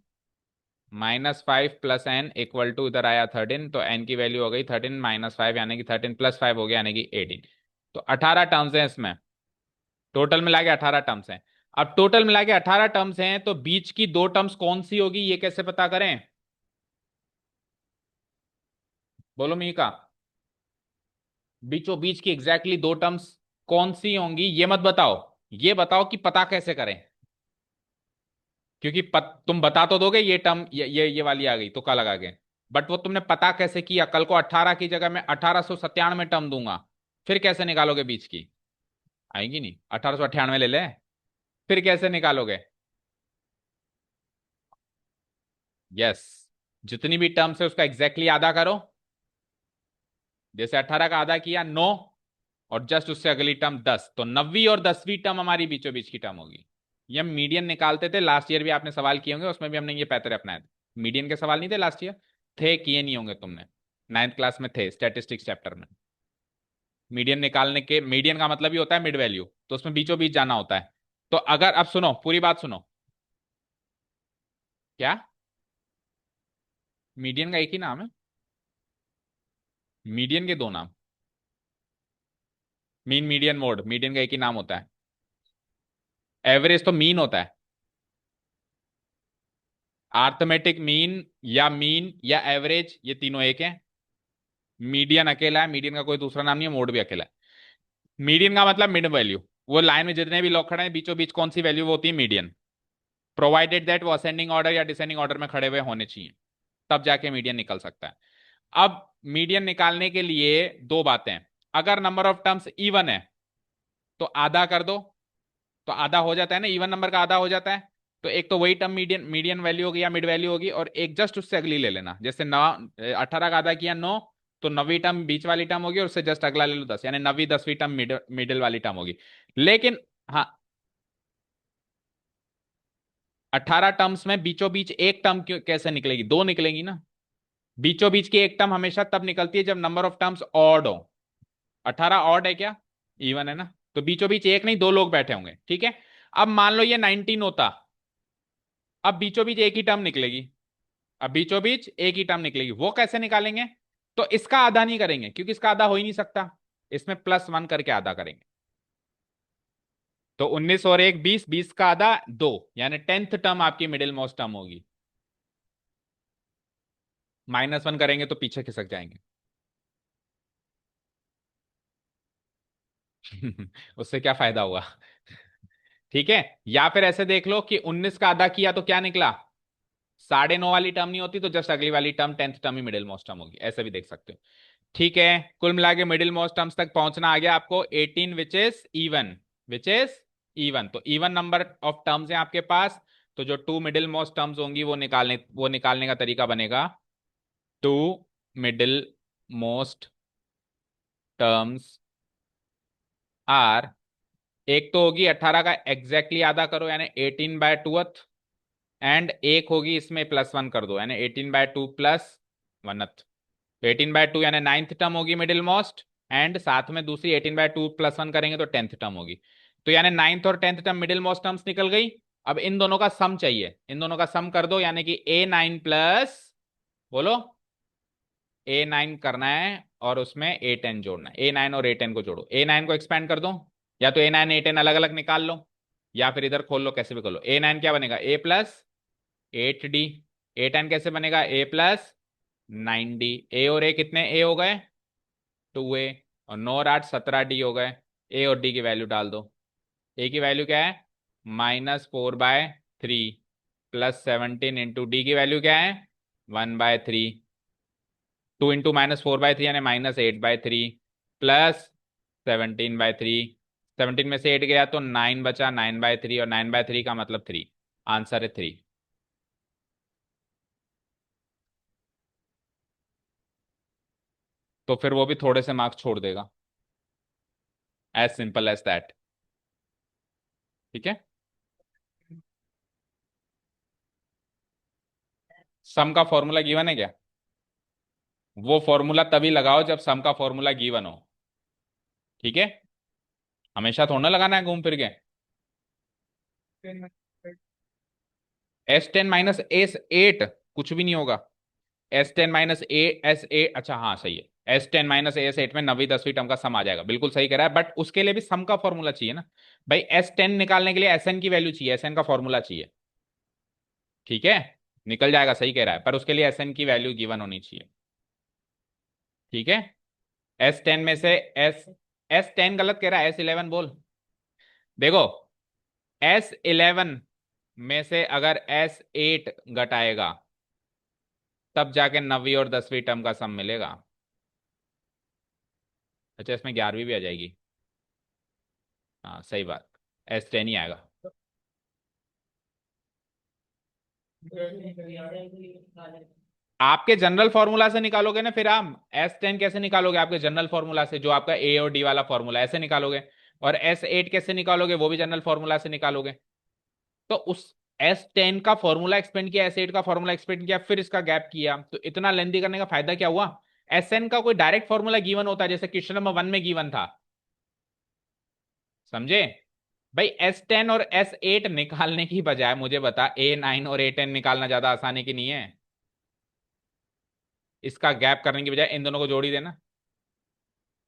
-5 + n इक्वल टू, इधर आया 13, तो n की वैल्यू हो गई 13 -5 यानी कि 13 + 5 हो गया यानी कि 18। तो 18 टर्म्स हैं इसमें, टोटल मिला के 18 टर्म्स हैं। अब टोटल मिला के 18 टर्म्स हैं, तो बीच की दो टर्म्स कौन सी होगी, ये कैसे पता करें, बोलो मीका। बीचों बीच की एग्जैक्टली दो टर्म्स कौन सी होंगी, ये मत बताओ, ये बताओ कि पता कैसे करें। क्योंकि तुम बता तो दोगे ये टर्म, ये वाली आ गई तुक्का लगा के, बट वो तुमने पता कैसे किया, कल को 18 की जगह मैं 1897 टर्म दूंगा, फिर कैसे निकालोगे बीच की, आएगी नहीं, 1898 ले ले, फिर कैसे निकालोगे? यस, जितनी भी टर्म्स है उसका एग्जैक्टली आधा करो, जैसे 18 का आधा किया 9, और जस्ट उससे अगली टर्म 10, तो 9वीं और 10वीं टर्म हमारी बीचों बीच की टर्म होगी। ये हम मीडियन निकालते थे लास्ट ईयर भी, आपने सवाल किए होंगे, उसमें भी हमने ये पैटर्न अपनाया था। मीडियन के सवाल नहीं थे लास्ट ईयर, थे, किए नहीं होंगे तुमने, 9th क्लास में थे स्टैटिस्टिक्स चैप्टर में। मीडियन निकालने के, मीडियन का मतलब ही होता है मिड वैल्यू, तो उसमें बीचों बीच जाना होता है। तो अगर, अब सुनो पूरी बात सुनो। क्या, मीडियन का एक ही नाम है, मीडियन के दो नाम, मीन मीडियन मोड, मीडियन का एक ही नाम होता है। एवरेज तो मीन होता है, आर्थमेटिक मीन या मीन या एवरेज, ये तीनों एक है। मीडियन अकेला है, मीडियन का कोई दूसरा नाम नहीं है, मोड भी अकेला है। मीडियन का मतलब मिड वैल्यू, वो लाइन में जितने भी लोग खड़े हैं बीचों बीच कौन सी वैल्यू वो होती है मीडियन, प्रोवाइडेड दैट वो असेंडिंग ऑर्डर या डिसेंडिंग ऑर्डर में खड़े हुए होने चाहिए, तब जाके मीडियन निकल सकता है। अब मीडियन निकालने के लिए दो बातें, अगर नंबर ऑफ टर्म्स इवन है तो आधा कर दो, तो आधा हो जाता है ना, इवन नंबर का आधा हो जाता है, तो एक तो वही टर्म मीडियन मीडियन वैल्यू होगी या मिड वैल्यू होगी, और एक जस्ट उससे अगली ले लेना, जैसे 18 का आधा किया 9, तो 9वीं टर्म बीच वाली टर्म होगी, और उससे जस्ट अगला ले लो 10, यानी 9वीं 10वीं टर्म मिडिल वाली टर्म होगी। लेकिन हाँ, 18 टर्म्स में बीचों बीच एक टर्म कैसे निकलेगी, दो निकलेगी ना। बीचों बीच की एक टर्म हमेशा तब निकलती है जब नंबर ऑफ टर्म्स ऑड हो। 18 ऑड है क्या? इवन है ना, तो बीचों बीच एक नहीं दो लोग बैठे होंगे, ठीक है। अब मान लो ये 19 होता, अब बीचों बीच एक ही टर्म निकलेगी, अब बीचों बीच एक ही टर्म निकलेगी, वो कैसे निकालेंगे? तो इसका आधा नहीं करेंगे क्योंकि इसका आधा हो ही नहीं सकता, इसमें +1 करके आधा करेंगे। तो 19 और 1 20, 20 का आधा 2, यानी 10th टर्म आपकी मिडिल मोस्ट टर्म होगी। -1 करेंगे तो पीछे खिसक जाएंगे। उससे क्या फायदा हुआ? ठीक है। या फिर ऐसे देख लो कि 19 का आधा किया तो क्या निकला, 9.5 वाली टर्म नहीं होती तो जस्ट अगली वाली टर्म 10th टर्म ही मिडिल मोस्ट टर्म होगी, ऐसे भी देख सकते हो। ठीक है। कुल मिला के मिडिल मोस्ट टर्म्स तक पहुंचना आ गया आपको 18 which is even, which is even. तो इवन नंबर ऑफ टर्म्स है आपके पास, तो जो टू मिडिल मोस्ट टर्म्स होंगी वो निकालने का तरीका बनेगा two middle most terms are, एक तो होगी 18 का एग्जैक्टली आधा करो यानी 18/2th, एंड एक होगी इसमें +1 कर दो यानी 18/2 +1th। तो 18/2 यानी 9th टर्म होगी मिडिल मोस्ट, एंड साथ में दूसरी 18/2 +1 करेंगे तो 10th टर्म होगी। तो यानी 9th और 10th term middle most terms निकल गई। अब इन दोनों का सम चाहिए, इन दोनों का सम कर दो यानी कि A9 प्लस, बोलो, A9 करना है और उसमें A10 जोड़ना है, A9 और A10 को जोड़ो, A9 को एक्सपेंड कर दो, या तो A9 A10 अलग अलग निकाल लो, या फिर इधर खोल लो, कैसे भी कर लो। A9 क्या बनेगा, A+8D, A10 कैसे बनेगा, A+9D। ए और ए कितने ए हो गए, 2A, और 9 और 8 17D हो गए। ए और डी की वैल्यू डाल दो। ए की वैल्यू क्या है, -4/3 +17, इंटू डी की वैल्यू क्या है, 1/3। 2 इंटू -4/3 यानी -8/3 +17/3, 17 में से 8 गया तो 9 बचा, 9/3, और 9/3 का मतलब 3, आंसर है 3। तो फिर वो भी थोड़े से मार्क्स छोड़ देगा, एज सिंपल एज दैट। ठीक है। सम का फॉर्मूला गिवन है क्या? वो फॉर्मूला तभी लगाओ जब सम का फॉर्मूला गिवन हो, ठीक है। हमेशा थोड़ा ना लगाना है घूम फिर के। S10 - S8 कुछ भी नहीं होगा। S10 - A S8, अच्छा हाँ सही है, S10 - A S8 में 9वीं 10वीं टर्म का सम आ जाएगा, बिल्कुल सही कह रहा है, बट उसके लिए भी सम का फॉर्मूला चाहिए ना भाई। S10 निकालने के लिए SN की वैल्यू चाहिए, SN का फॉर्मूला चाहिए, ठीक है। निकल जाएगा, सही कह रहा है, पर उसके लिए SN की वैल्यू गिवन होनी चाहिए, ठीक है। S10 में से S10 गलत कह रहा है, S11 बोल। देखो, S11 में से अगर S8 घटाएगा तब जाके 9वीं और 10वीं टर्म का सम मिलेगा। अच्छा, इसमें 11वीं भी आ जाएगी, हाँ सही बात, S10 ही आएगा। आपके जनरल फॉर्मूला से निकालोगे ना, फिर आप S10 कैसे निकालोगे, आपके जनरल फॉर्मूला से, जो आपका ए और डी वाला फॉर्मूला, ऐसे निकालोगे। और S8 कैसे निकालोगे, वो भी जनरल फॉर्मूला से निकालोगे। तो उस S10 का फॉर्मूला एक्सपेंड किया, S8 का फॉर्मूला एक्सपेंड किया, फिर इसका गैप किया, तो इतना लेंदी करने का फायदा क्या हुआ? SN का कोई डायरेक्ट फॉर्मूला गिवन होता है, जैसे क्वेश्चन नंबर 1 में गिवन था, समझे? भाई S10 और S8 निकालने की बजाय मुझे बता, A9 और A10 निकालना ज्यादा आसानी की नहीं है? इसका गैप करने की बजाय इन दोनों को जोड़ ही देना,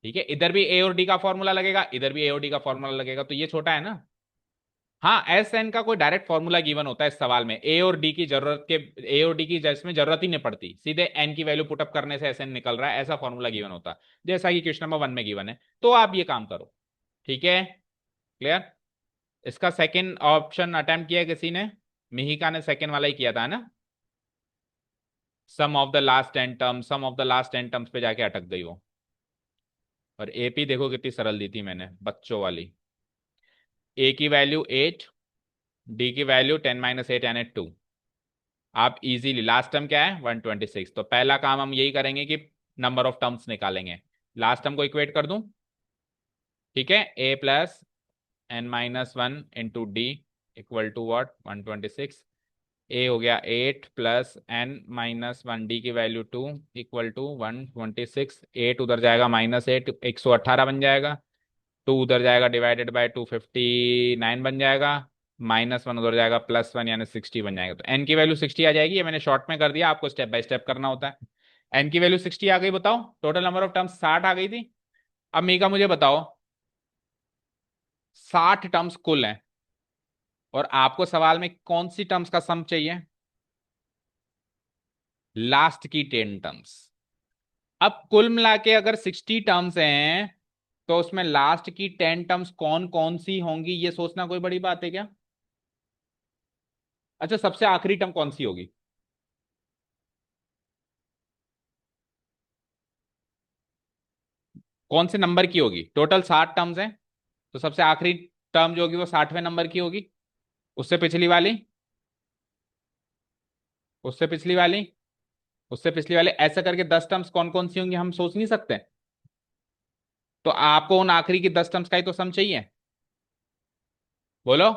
ठीक है। इधर भी ए और डी का फॉर्मूला लगेगा, इधर भी ए और डी का फॉर्मूला लगेगा, तो ये छोटा है ना। हाँ, SN का कोई डायरेक्ट फॉर्मूला गिवन होता है इस सवाल में, ए और डी की जरूरत के, ए और डी की इसमें जरूरत ही नहीं पड़ती, सीधे एन की वैल्यू पुटअप करने से SN निकल रहा है, ऐसा फॉर्मूला गिवन होता है, जैसा कि क्वेश्चन नंबर 1 में गिवन है। तो आप ये काम करो, ठीक है, क्लियर। इसका सेकंड ऑप्शन अटेम्प्ट किया किसी ने, मिहिका ने सेकंड वाला ही किया था ना। Sum of the last 10 term, sum of the last 10 terms पे जाके अटक गई वो। और AP देखो कितनी सरल दी थी मैंने, बच्चों वाली। ए की वैल्यू 8, डी की वैल्यू 10 - 8 यानी 2। आप इजीली, लास्ट टर्म क्या है 126, तो पहला काम हम यही करेंगे कि नंबर ऑफ टर्म्स निकालेंगे। लास्ट टर्म को इक्वेट कर दूं, ठीक है, A+n - 1 × D equal to what 126। A हो गया 8 +n - 1, डी की वैल्यू 2 इक्वल टू 126। 8 उधर जाएगा -8, 118 बन जाएगा। टू उधर जाएगा डिवाइडेड बाय 259 बन जाएगा, -1 उधर जाएगा +1 यानी 60 बन जाएगा। तो एन की वैल्यू 60 आ जाएगी। ये मैंने शॉर्ट में कर दिया, आपको स्टेप बाय स्टेप करना होता है। एन की वैल्यू 60 आ गई, बताओ टोटल नंबर ऑफ टर्म्स 60 आ गई थी। अब मीका मुझे बताओ 60 टर्म्स कुल हैं और आपको सवाल में कौन सी टर्म्स का सम चाहिए? लास्ट की 10 टर्म्स। अब कुल मिला के अगर 60 टर्म्स हैं तो उसमें लास्ट की 10 टर्म्स कौन कौन सी होंगी, ये सोचना कोई बड़ी बात है क्या? अच्छा, सबसे आखिरी टर्म कौन सी होगी? कौन से नंबर की होगी? टोटल 60 टर्म्स हैं तो सबसे आखिरी टर्म जो होगी वो 60वें नंबर की होगी। उससे पिछली वाली, उससे पिछली वाली, उससे पिछली वाली, ऐसा करके 10 टर्म्स कौन कौन सी होंगी हम सोच नहीं सकते? तो आपको उन आखिरी की 10 टर्म्स का ही तो सम चाहिए। बोलो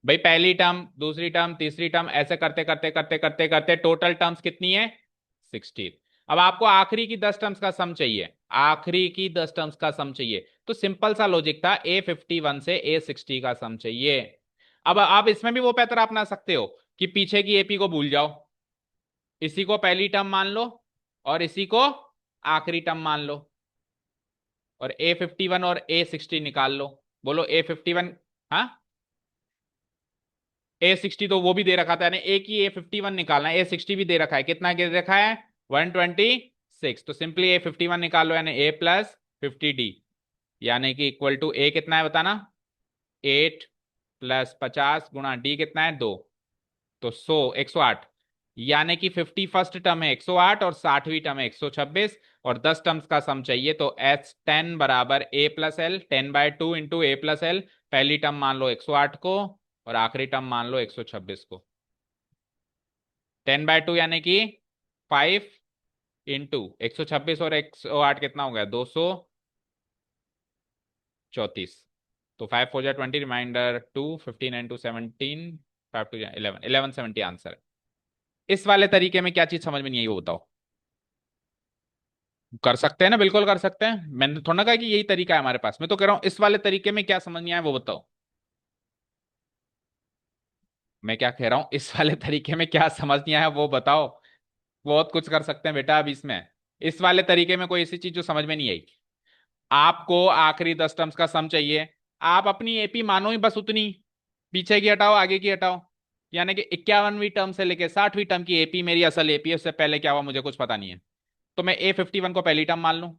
भाई, पहली टर्म, दूसरी टर्म, तीसरी टर्म, ऐसे करते करते करते करते करते टोटल टर्म्स कितनी है? 60। अब आपको आखिरी की 10 टर्म्स का सम चाहिए, आखिरी की 10 टर्म्स का सम चाहिए। तो सिंपल सा लॉजिक था, A51 से A60 का सम चाहिए। अब आप इसमें भी वो पैटर्न अपना सकते हो कि पीछे की एपी को भूल जाओ, इसी को पहली टर्म मान लो और इसी को आखिरी टर्म मान लो, और A51 और A60 निकाल लो। बोलो A51, हाँ, A60 तो वो भी दे रखा था, यानी ए की A51 निकालना है, A60 भी दे रखा है, कितना दे रखा है? 126। तो सिंपली A51 निकाल लो, यानी A+50D, यानी कि इक्वल टू ए कितना है बताना? 8 + 50 गुणा डी कितना है? 2। तो 108, यानी कि 51st टर्म है 108 और 60वीं टर्म है 126, और 10 टर्म्स का सम चाहिए। तो S10 बराबर A+L, 10/2 इंटू A+L। पहली टर्म मान लो 108 को और आखिरी टर्म मान लो 126 को। 10/2 यानी कि 5 इंटू 126 और 108 कितना हो गया? 234। तो 5 4 20, रिमाइंडर 2, 15 9 2 17, 5 2 11, 1170 आंसर है। इस वाले तरीके में क्या चीज समझ में नहीं आई वो बताओ। कर सकते हैं ना, बिल्कुल कर सकते हैं, मैंने थोड़ा ना कहा कि यही तरीका है हमारे पास। मैं तो कह रहा हूं इस वाले तरीके में क्या समझ नहीं आया वो बताओ। मैं क्या कह रहा हूं, इस वाले तरीके में क्या समझ नहीं आया वो बताओ। बहुत कुछ कर सकते हैं बेटा अब इसमें। इस वाले तरीके में कोई ऐसी चीज जो समझ में नहीं आई। आपको आखिरी 10 टर्म्स का सम चाहिए, आप अपनी एपी मानो ही बस उतनी, पीछे की हटाओ आगे की हटाओ, यानी कि 51वीं टर्म से लेके 60वीं टर्म की एपी मेरी असल एपी है, उससे पहले क्या हुआ मुझे कुछ पता नहीं है। तो मैं A51 को पहली टर्म मान लूं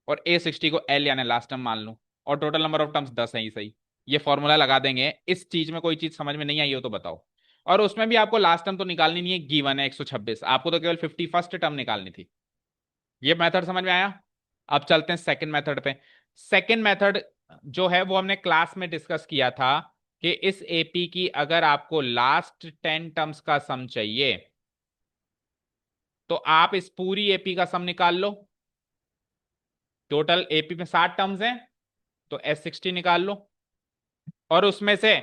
और A60 को L यानी लास्ट टर्म मान लूं, और टोटल नंबर ऑफ टर्म्स 10 है ही सही। ये फॉर्मूला लगा देंगे। इस चीज में कोई चीज समझ में नहीं आई हो तो बताओ। और उसमें भी आपको लास्ट टर्म तो निकालनी नहीं है, गिवन है 126, आपको तो केवल 51st टर्म निकालनी थी। ये मेथड समझ में आया? अब चलते हैं सेकंड मेथड पे। सेकंड मेथड जो है वो हमने क्लास में डिस्कस किया था कि इस एपी की अगर आपको लास्ट 10 टर्म्स का सम चाहिए तो आप इस पूरी एपी का सम निकाल लो। टोटल एपी में 60 टर्म्स हैं तो S60 निकाल लो, और उसमें से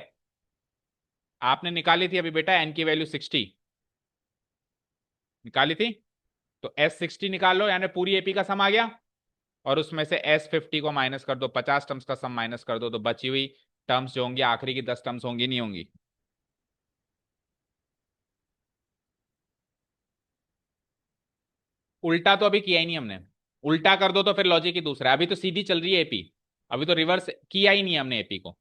आपने निकाली थी अभी बेटा एन की वैल्यू 60 निकाली थी, तो S60 निकाल लो, यानी पूरी एपी का सम आ गया। और उसमें से S50 को माइनस कर दो, 50 टर्म्स का सम माइनस कर दो, तो बची हुई टर्म्स जो होंगी आखिरी की 10 टर्म्स होंगी नहीं होंगी? उल्टा तो अभी किया ही नहीं हमने। उल्टा कर दो तो फिर लॉजिक ही दूसरा है, अभी तो सीधी चल रही है एपी, अभी तो रिवर्स किया ही नहीं है हमने एपी को।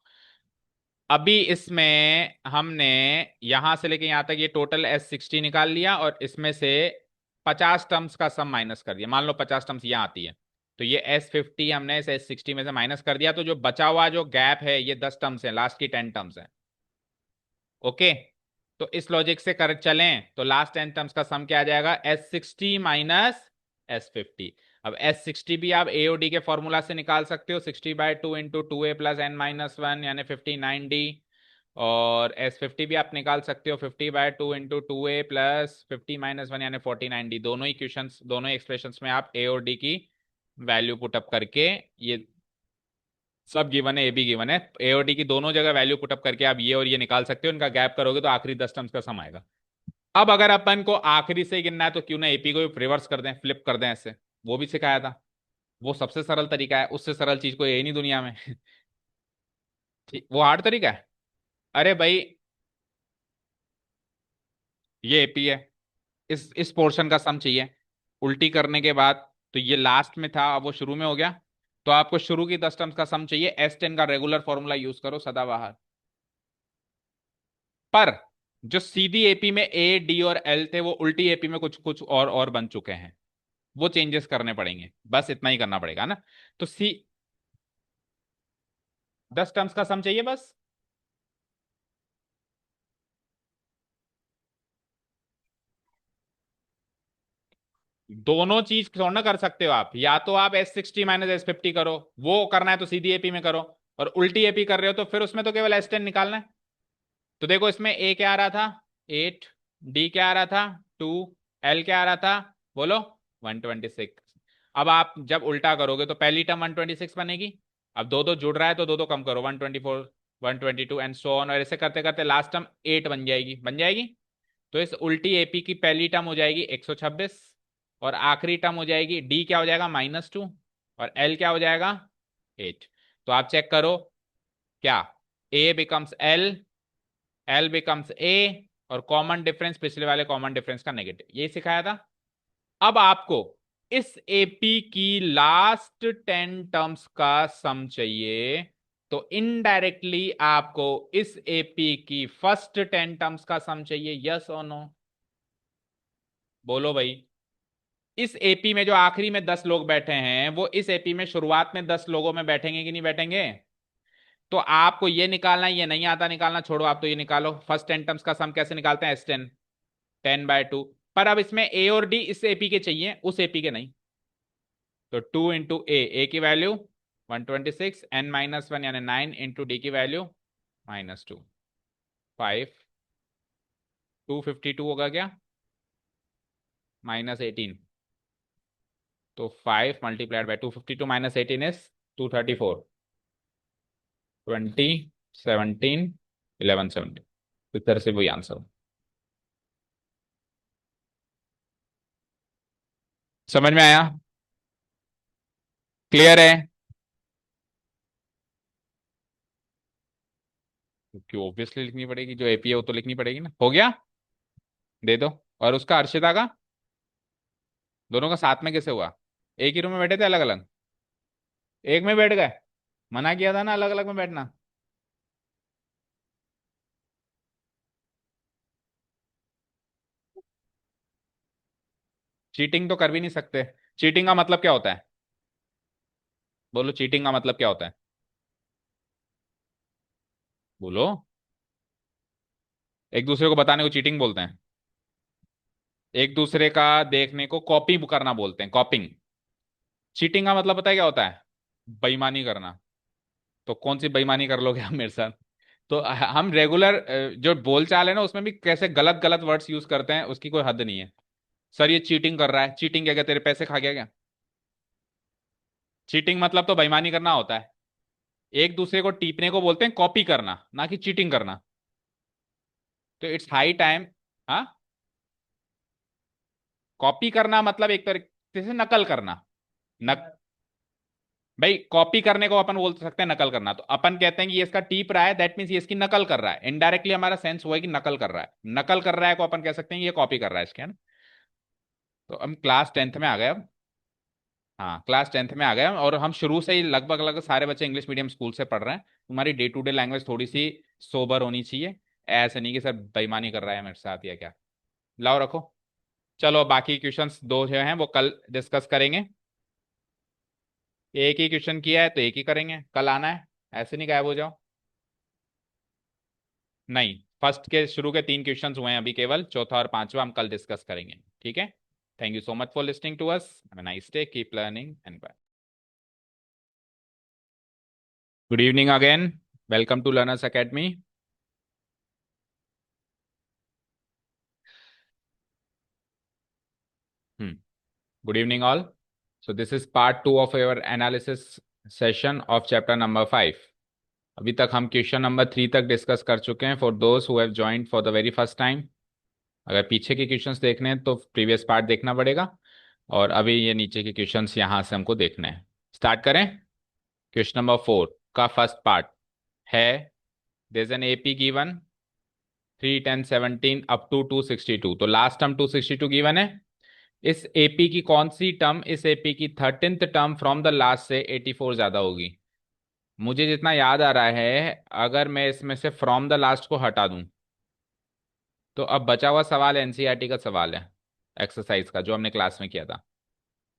अभी इसमें हमने यहां से लेके यहां तक ये टोटल S60 निकाल लिया और इसमें से 50 टर्म्स का सम माइनस कर दिया। मान लो 50 टर्म्स यहां आती है, तो ये S50 हमने इस S60 में से माइनस कर दिया, तो जो बचा हुआ जो गैप है ये 10 टर्म्स है, लास्ट की 10 टर्म्स है। ओके, तो इस लॉजिक से कर चलें तो लास्ट 10 टर्म्स का सम क्या आ जाएगा? S60 minus S50। अब S60 भी आप AOD के फॉर्मूला से निकाल सकते हो, 60/2 इंटू 2A प्लस n-1 यानी 59D। और S50 भी आप निकाल सकते हो 50/2 इंटू 2A प्लस 50-1 यानी 49D। दोनों ही क्वेश्चंस, दोनों ही एक्सप्रेशंस में आप AOD की वैल्यू पुटअप करके, ये सब गिवन है, ए भी गिवन है, एओडी की दोनों जगह वैल्यू पुटअप करके आप ये और ये निकाल सकते हो, इनका गैप करोगे तो आखिरी 10 टर्म्स का सम आएगा। अब अगर अपन को आखिरी से गिनना है तो क्यों ना एपी को रिवर्स कर दें, फ्लिप कर दें ऐसे, वो भी सिखाया था। वो सबसे सरल तरीका है, उससे सरल चीज कोई है ही नहीं दुनिया में। वो हार्ड तरीका है। अरे भाई, ये एपी है, इस पोर्शन का सम चाहिए उल्टी करने के बाद। तो ये लास्ट में था, अब वो शुरू में हो गया। तो आपको शुरू की 10 टर्म्स का सम चाहिए, S10 का रेगुलर फॉर्मूला यूज करो सदाबहार। पर जो सीधी एपी में ए डी और एल थे, वो उल्टी एपी में कुछ कुछ और बन चुके हैं। वो चेंजेस करने पड़ेंगे, बस इतना ही करना पड़ेगा ना। तो सी 10 टर्म्स का सम चाहिए बस। दोनों चीज थोड़ा ना कर सकते हो आप, या तो आप S60 माइनस S50 करो, वो करना है तो सीधी एपी में करो। और उल्टी एपी कर रहे हो तो फिर उसमें तो केवल S10 निकालना है। तो देखो इसमें ए क्या आ रहा था, 8। डी क्या आ रहा था, 2। एल क्या आ रहा था, बोलो, 126। अब आप जब उल्टा करोगे तो पहली टर्म 126 बनेगी। अब दो दो जुड़ रहा है तो दो दो कम करो, 124, 122 एंड सो ऑन, और ऐसे करते करते लास्ट टर्म 8 बन जाएगी, बन जाएगी। तो इस उल्टी एपी की पहली टर्म हो जाएगी 126, और आखिरी टर्म हो जाएगी, डी क्या हो जाएगा, -2, और एल क्या हो जाएगा, 8। तो आप चेक करो, क्या A becomes L, L becomes A, और कॉमन डिफरेंस पिछले वाले कॉमन डिफरेंस का नेगेटिव, यही सिखाया था। अब आपको इस एपी की लास्ट 10 टर्म्स का सम चाहिए। तो इनडायरेक्टली आपको इस एपी की फर्स्ट 10 टर्म्स का सम चाहिए, यस और नो, बोलो भाई। इस एपी में जो आखिरी में 10 लोग बैठे हैं, वो इस एपी में शुरुआत में 10 लोगों में बैठेंगे कि नहीं बैठेंगे। तो आपको ये निकालना है, ये नहीं आता निकालना, छोड़ो, आप तो ये निकालो, फर्स्ट 10 टर्म्स का सम कैसे निकालते हैं, S10, 10/2। पर अब इसमें ए और डी इस एपी के चाहिए, उस एपी के नहीं। तो 2 इंटू ए की वैल्यू 126, n-1 यानी 9, इंटू डी की वैल्यू -2, 5, 252 होगा क्या, -18। तो 5 मल्टीप्लाइड बाई 252 -18 इज 234, 20, 17, 11, 17। इस तरह से वही आंसर। समझ में आया, क्लियर है। क्योंकि ऑब्वियसली लिखनी पड़ेगी, जो एपी है वो तो लिखनी पड़ेगी ना, हो गया, दे दो। और उसका अर्शिता का, दोनों का साथ में कैसे हुआ, एक ही रूम में बैठे थे अलग अलग, एक में बैठ गए, मना किया था ना अलग अलग में बैठना। चीटिंग तो कर भी नहीं सकते। चीटिंग का मतलब क्या होता है, बोलो, चीटिंग का मतलब क्या होता है, बोलो। एक दूसरे को बताने को चीटिंग बोलते हैं। एक दूसरे का देखने को कॉपी करना बोलते हैं, कॉपिंग। चीटिंग का मतलब पता है क्या होता है, बेईमानी करना। तो कौन सी बेईमानी कर लोगे आप मेरे साथ। तो हम रेगुलर जो बोलचाल है ना, उसमें भी कैसे गलत गलत वर्ड्स यूज करते हैं, उसकी कोई हद नहीं है। सर ये चीटिंग कर रहा है, चीटिंग क्या, क्या तेरे पैसे खा गया क्या। चीटिंग मतलब तो बेईमानी करना होता है। एक दूसरे को टीपने को बोलते हैं कॉपी करना, ना कि चीटिंग करना। तो इट्स हाई टाइम। हाँ, कॉपी करना मतलब एक तरीके से नकल करना। नक भाई, कॉपी करने को अपन बोल सकते हैं नकल करना। तो अपन कहते हैं कि ये इसका टीप रहा है, दैट मीन्स ये इसकी नकल कर रहा है। इनडायरेक्टली हमारा सेंस हुआ है कि नकल कर रहा है, नकल कर रहा है को अपन कह सकते हैं ये कॉपी कर रहा है इसके, है ना। तो हम क्लास 10th में आ गए अब। हाँ, क्लास 10th में आ गए हम, और हम शुरू से ही लगभग लगभग सारे बच्चे इंग्लिश मीडियम स्कूल से पढ़ रहे हैं। तुम्हारी डे टू डे लैंग्वेज थोड़ी सी सोबर होनी चाहिए। ऐसे नहीं कि सर बेईमानी कर रहा है मेरे साथ या क्या। लाओ रखो। चलो, बाकी क्वेश्चंस दो जो हैं वो कल डिस्कस करेंगे। एक ही क्वेश्चन किया है तो एक ही करेंगे, कल आना है, ऐसे नहीं गायब हो जाओ। नहीं, फर्स्ट के शुरू के 3 क्वेश्चंस हुए हैं अभी, केवल चौथा और पांचवा हम कल डिस्कस करेंगे, ठीक है। Thank you so much for listening to us, have a nice day, keep learning and bye. Good evening again, welcome to learners academy. Good evening all. So this is part 2 of your analysis session of chapter number 5। अभी तक हम question number 3 तक discuss कर चुके हैं for those who have joined for the very first time. अगर पीछे के क्वेश्चंस देखने हैं तो प्रीवियस पार्ट देखना पड़ेगा, और अभी ये नीचे के क्वेश्चंस यहाँ से हमको देखने हैं। स्टार्ट करें। क्वेश्चन नंबर 4 का फर्स्ट पार्ट। है, there is an AP given 3 10 17 up to 262, तो लास्ट टर्म 262 गिवन है। इस एपी की कौन सी टर्म, इस एपी की 13th term from the last से 84 ज्यादा होगी? मुझे जितना याद आ रहा है, अगर मैं इसमें से फ्रॉम द लास्ट को हटा दूं, तो अब बचा हुआ सवाल एनसीईआरटी का सवाल है, एक्सरसाइज का जो हमने क्लास में किया था,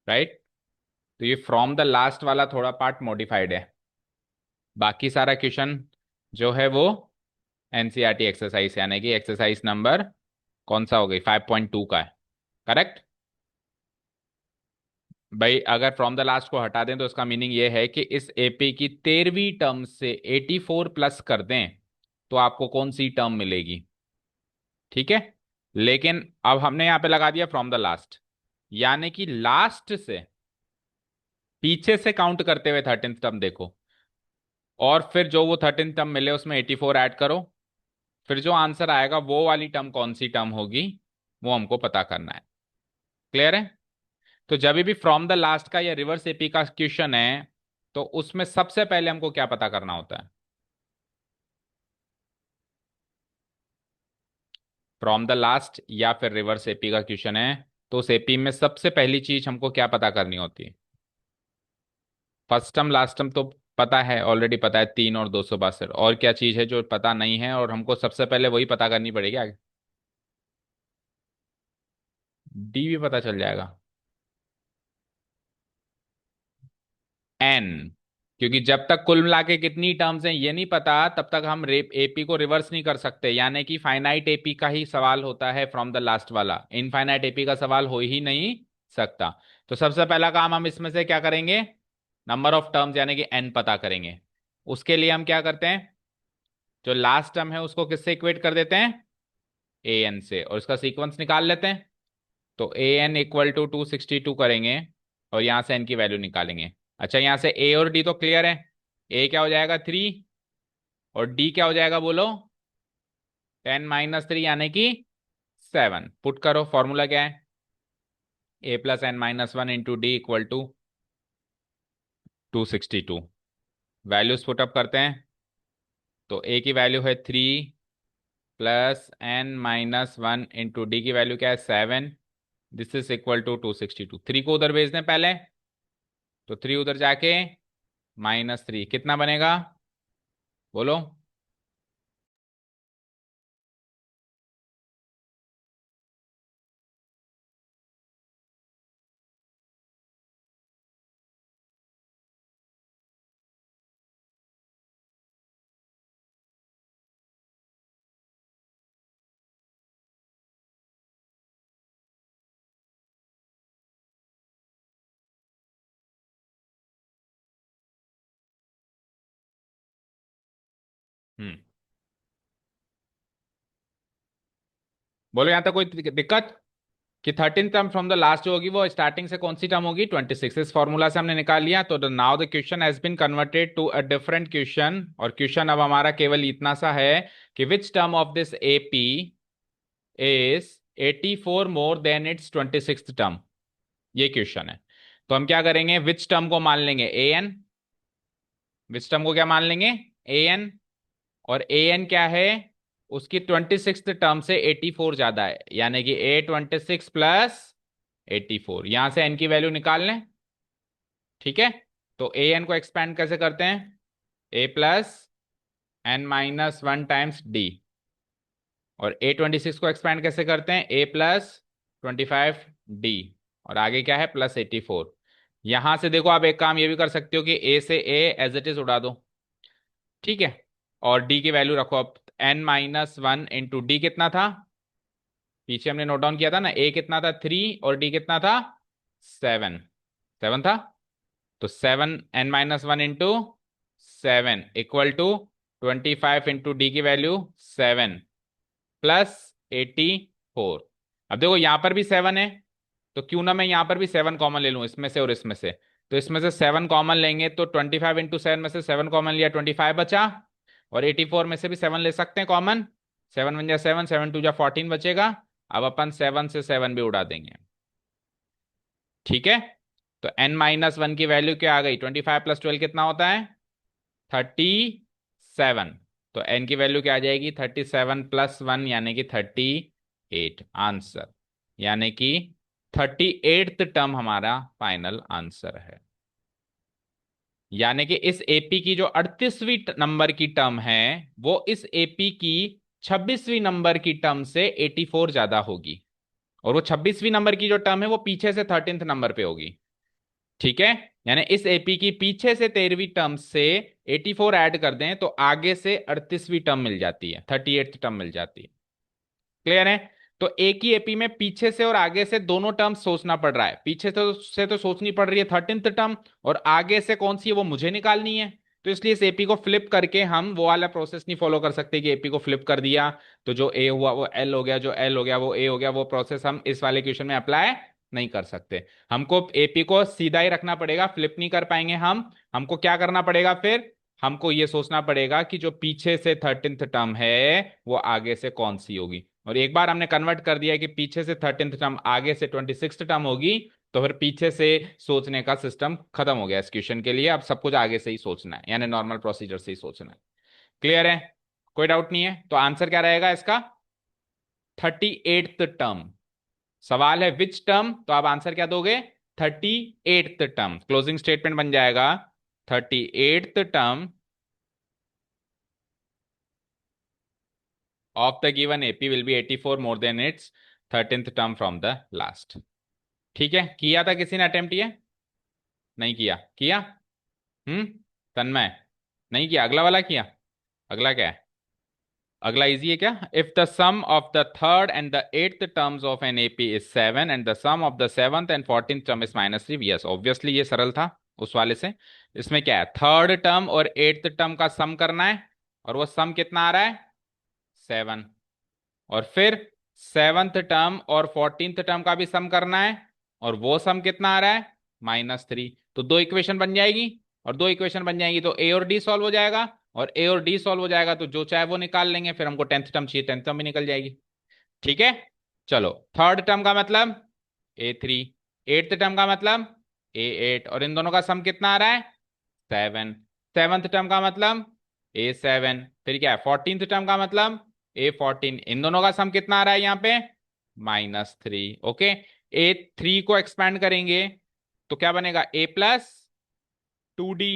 राइट? तो ये फ्रॉम द लास्ट वाला थोड़ा पार्ट मॉडिफाइड है, बाकी सारा क्वेश्चन जो है वो एनसीईआरटी एक्सरसाइज यानी कि एक्सरसाइज नंबर कौन सा हो गई, 5.2 का है, करेक्ट? भाई अगर फ्रॉम द लास्ट को हटा दें तो इसका मीनिंग ये है कि इस एपी की 13वीं टर्म से 84 प्लस कर दें तो आपको कौन सी टर्म मिलेगी, ठीक है? लेकिन अब हमने यहां पे लगा दिया फ्रॉम द लास्ट, यानी कि लास्ट से पीछे से काउंट करते हुए 13th टर्म देखो, और फिर जो वो 13th टर्म मिले उसमें 84 ऐड करो, फिर जो आंसर आएगा वो वाली टर्म कौन सी टर्म होगी वो हमको पता करना है। क्लियर है? तो जब भी फ्रॉम द लास्ट का या रिवर्स एपी का क्वेश्चन है, तो उसमें सबसे पहले हमको क्या पता करना होता है? फ्रॉम द लास्ट या फिर रिवर्स एपी का क्वेश्चन है, तो उस एपी में सबसे पहली चीज हमको क्या पता करनी होती है? फर्स्ट टर्म लास्ट टर्म तो पता है, ऑलरेडी पता है, 3 और 262, और क्या चीज है जो पता नहीं है और हमको सबसे पहले वही पता करनी पड़ेगी आगे? डी भी पता चल जाएगा, एन, क्योंकि जब तक कुल मिला के कितनी टर्म्स हैं ये नहीं पता तब तक हम एपी को रिवर्स नहीं कर सकते, यानी कि फाइनाइट एपी का ही सवाल होता है फ्रॉम द लास्ट वाला, इनफाइनाइट एपी का सवाल हो ही नहीं सकता। तो सबसे पहला काम हम इसमें से क्या करेंगे, नंबर ऑफ टर्म्स यानी कि एन पता करेंगे। उसके लिए हम क्या करते हैं, जो लास्ट टर्म है उसको किससे इक्वेट कर देते हैं, ए एन से, और इसका सीक्वेंस निकाल लेते हैं। तो ए एन इक्वल टू 262 करेंगे और यहां से एन की वैल्यू निकालेंगे। अच्छा, यहां से ए और डी तो क्लियर है, ए क्या हो जाएगा 3, और डी क्या हो जाएगा बोलो, 10 - 3 यानी कि 7। पुट करो, फॉर्मूला क्या है, a + n - 1 × d = 262। Values put up करते हैं, तो a की वैल्यू है 3 + n - 1 × d की वैल्यू क्या है 7, दिस इज इक्वल टू 262। 3 को उधर भेज दें पहले, तो 3 उधर जाके -3 कितना बनेगा बोलो? बोलो यहां तक कोई दिक्कत? कि 13th term from the last जो होगी वो स्टार्टिंग से कौन सी टर्म होगी, 26। इस फॉर्मूला से हमने निकाल लिया। तो now the question has been converted to a different question, और क्वेश्चन अब हमारा केवल इतना सा है कि which term of this AP is 84 more than its 26th term, ये क्वेश्चन है। तो हम क्या करेंगे, विच टर्म को मान लेंगे ए एन, विच टर्म को क्या मान लेंगे, ए एन, और ए एन क्या है, उसकी 26th टर्म से 84 ज्यादा है, यानी कि A26 + 84, यहां से एन की वैल्यू निकाल लें, ठीक है? तो ए एन को एक्सपेंड कैसे करते हैं, A + n - 1 × d, और A26 को एक्सपेंड कैसे करते हैं, A + 25d, और आगे क्या है +84। यहां से देखो आप एक काम ये भी कर सकते हो कि ए से ए एज इट इज उड़ा दो, ठीक है, और डी की वैल्यू रखो। अब n - 1 × d कितना था, पीछे हमने नोट डाउन किया था ना, ए कितना था 3 और डी कितना था 7, 7 था। तो 7n - 1 × 7 = 25 × d की वैल्यू 7 +84। अब देखो यहां पर भी 7 है, तो क्यों ना मैं यहां पर भी 7 कॉमन ले लूं इसमें से और इसमें से। तो इसमें से 7 कॉमन लेंगे तो 25 × 7 में से 7 कॉमन लिया, 25 बचा, और 84 में से भी 7 ले सकते हैं कॉमन, 7 × 1 = 7, 7 × 2 = 14 बचेगा। अब अपन 7 से 7 भी उड़ा देंगे, ठीक है? तो n - 1 की वैल्यू क्या आ गई, 25 + 12 कितना होता है 37, 7। तो n की वैल्यू क्या आ जाएगी, 37 + 1 यानी कि 38 आंसर, यानी कि 38th टर्म हमारा फाइनल आंसर है। यानी कि इस एपी की जो 38वीं नंबर की टर्म है वो इस एपी की 26वीं नंबर की टर्म से 84 ज्यादा होगी, और वो 26वीं नंबर की जो टर्म है वो पीछे से 13th नंबर पे होगी। ठीक है, यानी इस एपी की पीछे से 13वीं टर्म से 84 ऐड कर दें तो आगे से 38वीं टर्म मिल जाती है, 38th टर्म मिल जाती है। क्लियर है? तो एक ही एपी में पीछे से और आगे से दोनों टर्म सोचना पड़ रहा है। पीछे से तो सोचनी पड़ रही है 13th टर्म, और आगे से कौन सी है वो मुझे निकालनी है। तो इसलिए इस एपी को फ्लिप करके हम वो वाला प्रोसेस नहीं फॉलो कर सकते कि एपी को फ्लिप कर दिया तो जो ए हुआ वो एल हो गया, जो एल हो गया वो ए हो गया। वो प्रोसेस हम इस वाले क्वेश्चन में अप्लाई नहीं कर सकते। हमको एपी को सीधा ही रखना पड़ेगा, फ्लिप नहीं कर पाएंगे हम। हमको क्या करना पड़ेगा फिर, हमको ये सोचना पड़ेगा कि जो पीछे से 13th टर्म है वो आगे से कौन सी होगी। और एक बार हमने कन्वर्ट कर दिया कि पीछे से 13th टर्म आगे से 26th टर्म होगी, तो फिर पीछे से सोचने का सिस्टम खत्म हो गया इस क्वेश्चन के लिए। अब सब कुछ आगे से ही सोचना है, यानी नॉर्मल प्रोसीजर से ही सोचना है। क्लियर है? कोई डाउट नहीं है? तो आंसर क्या रहेगा इसका, 38th टर्म। सवाल है विच टर्म, तो आप आंसर क्या दोगे, 38th टर्म। क्लोजिंग स्टेटमेंट बन जाएगा 38th term of the given AP will be 84 more than its 13th term from the last। ठीक है, किया था किसी ने अटेम्प्ट ये? नहीं किया? किया? हम्म, तन्मय नहीं किया, अगला वाला किया। अगला क्या है? अगला इजी है क्या, if the sum of the third and the eighth terms of an AP is 7 and the sum of the seventh and 14th term is -3। Yes, obviously ये सरल था उस वाले से। इसमें क्या है, थर्ड टर्म और एट्थ टर्म का सम करना है, और वो सम कितना आ रहा है, 7। और फिर सेवंथ टर्म और 14th टर्म का भी सम करना है, और वो सम कितना आ रहा है, -3। तो दो इक्वेशन बन जाएगी, और दो इक्वेशन बन जाएगी तो ए और डी सॉल्व हो जाएगा, और ए और डी सॉल्व हो जाएगा तो जो चाहे वो निकाल लेंगे। फिर हमको 10th टर्म चाहिए, 10th टर्म भी निकल जाएगी। ठीक है, चलो। थर्ड टर्म का मतलब A3, एट्थ टर्म का मतलब A8, और इन दोनों का सम कितना आ रहा है, 7। सेवंथ टर्म का मतलब A7। फिर क्या है, 14th टर्म का मतलब A14। इन दोनों का सम कितना आ रहा है यहाँ पे, -3। ओके, A3 को एक्सपैंड करेंगे तो क्या बनेगा, A+2D।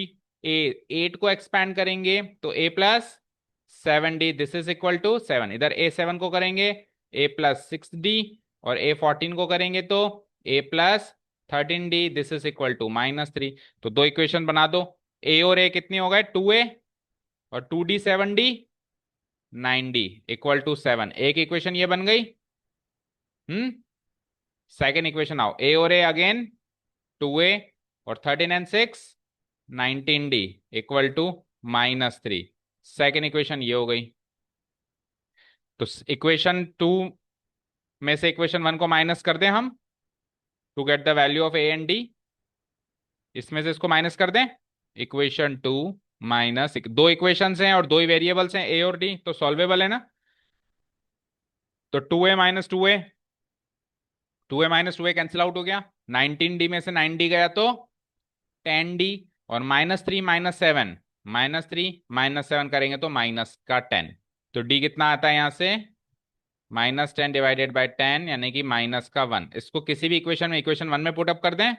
A8 को एक्सपैंड करेंगे तो A+7D, this is equal to 7। इधर A7 को करेंगे A+6D, और A14 को करेंगे तो A+13D, this is equal to -3। तो दो इक्वेशन बना दो, ए और ए कितने हो गए, 2A, और 2D 7D 9D equal to 7। एक इक्वेशन ये बन गई। सेकेंड इक्वेशन आओ, ए और ए अगेन 2A, और 13 and 6 19D equal to -3। Second equation ये हो गई। तो इक्वेशन 2 में से इक्वेशन 1 को माइनस कर दें हम, to get the value of A and D. इसमें से इसको माइनस कर दें, इक्वेशन 2 माइनस, दो इक्वेशंस हैं और दो ही वेरिएबल्स हैं ए और डी, तो सॉल्वेबल है ना। तो 2A - 2A, 2A - 2A cancel out हो गया। 19D में से 9D गया तो 10D, और -3 -7, -3 - 7 करेंगे तो -10। तो D कितना आता है यहां से, -10 डिवाइडेड बाय 10 यानी कि -1। इसको किसी भी इक्वेशन में, इक्वेशन 1 में पुटअप कर दें,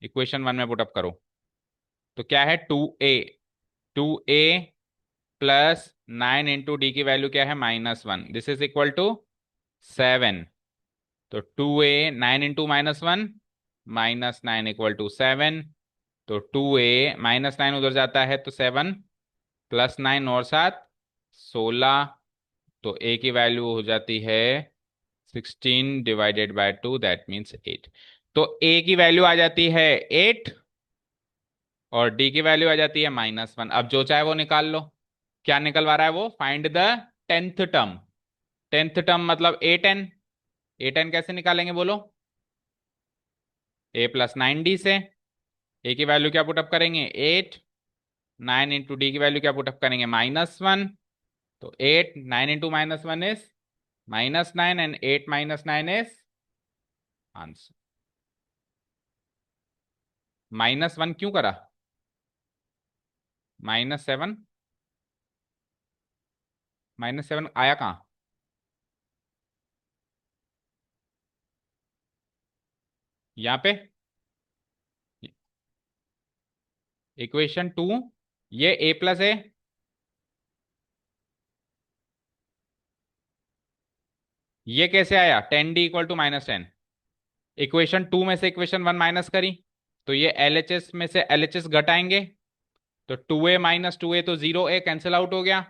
इक्वेशन 1 में पुटअप करो तो क्या है, 2A प्लस 9 इंटू डी की वैल्यू क्या है, -1, दिस इज इक्वल टू 7। तो 2A 9 इंटू -1, -9 इक्वल टू 7। तो 2A -9 उधर जाता है तो 7 + 9 और 7 16। तो A की वैल्यू हो जाती है 16 डिवाइडेड बाय 2, दैट मीन्स 8। तो A की वैल्यू आ जाती है 8, और D की वैल्यू आ जाती है -1। अब जो चाहे वो निकाल लो। क्या निकलवा रहा है वो, find the 10th term. 10th term मतलब A10। A10 कैसे निकालेंगे बोलो, A+9D से। A की वैल्यू क्या पुटअप करेंगे, 8। 9 इंटू डी की वैल्यू क्या पुटअप करेंगे, -1। तो 8 9 into -1 is -9, and 8 -9 is answer. -1 क्यों करा, -7, -7 आया कहाँ? यहाँ पे इक्वेशन 2, ये a+a, ये कैसे आया 10d = -10? इक्वेशन 2 में से इक्वेशन 1 माइनस करी, तो ये LHS में से LHS घटाएंगे, तो 2a - 2a तो 0a कैंसिल आउट हो गया,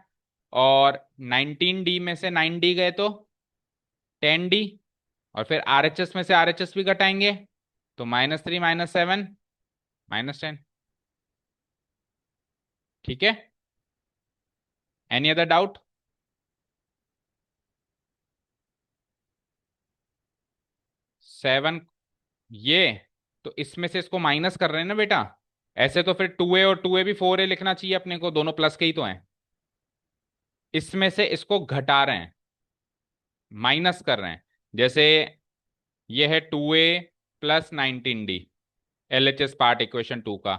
और 19d में से 9d गए तो 10d, और फिर RHS में से RHS भी घटाएंगे, तो -3 -7 -10। ठीक है, एनी अदर डाउट? 7, ये तो इसमें से इसको माइनस कर रहे हैं ना बेटा, ऐसे तो फिर 2a और 2a भी 4a लिखना चाहिए अपने को, दोनों प्लस के ही तो हैं। इसमें से इसको घटा रहे हैं, माइनस कर रहे हैं। जैसे ये है 2a + 19d, LHS part equation 2 का,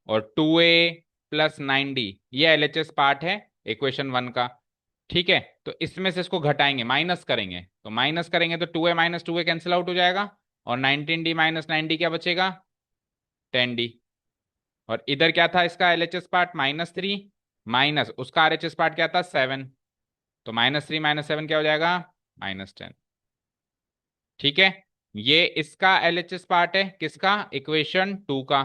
और 2a + 9d ये LHS पार्ट है इक्वेशन 1 का। ठीक है, तो इसमें से इसको घटाएंगे, माइनस करेंगे, तो माइनस करेंगे तो 2a - 2a कैंसिल आउट हो जाएगा, और 19d - 9d क्या बचेगा? 10d। और इधर क्या था इसका LHS पार्ट? -3, माइनस उसका RHS पार्ट क्या था? 7। तो -3 -7 क्या हो जाएगा? -10। ठीक है, ये इसका LHS पार्ट है, किसका? इक्वेशन 2 का,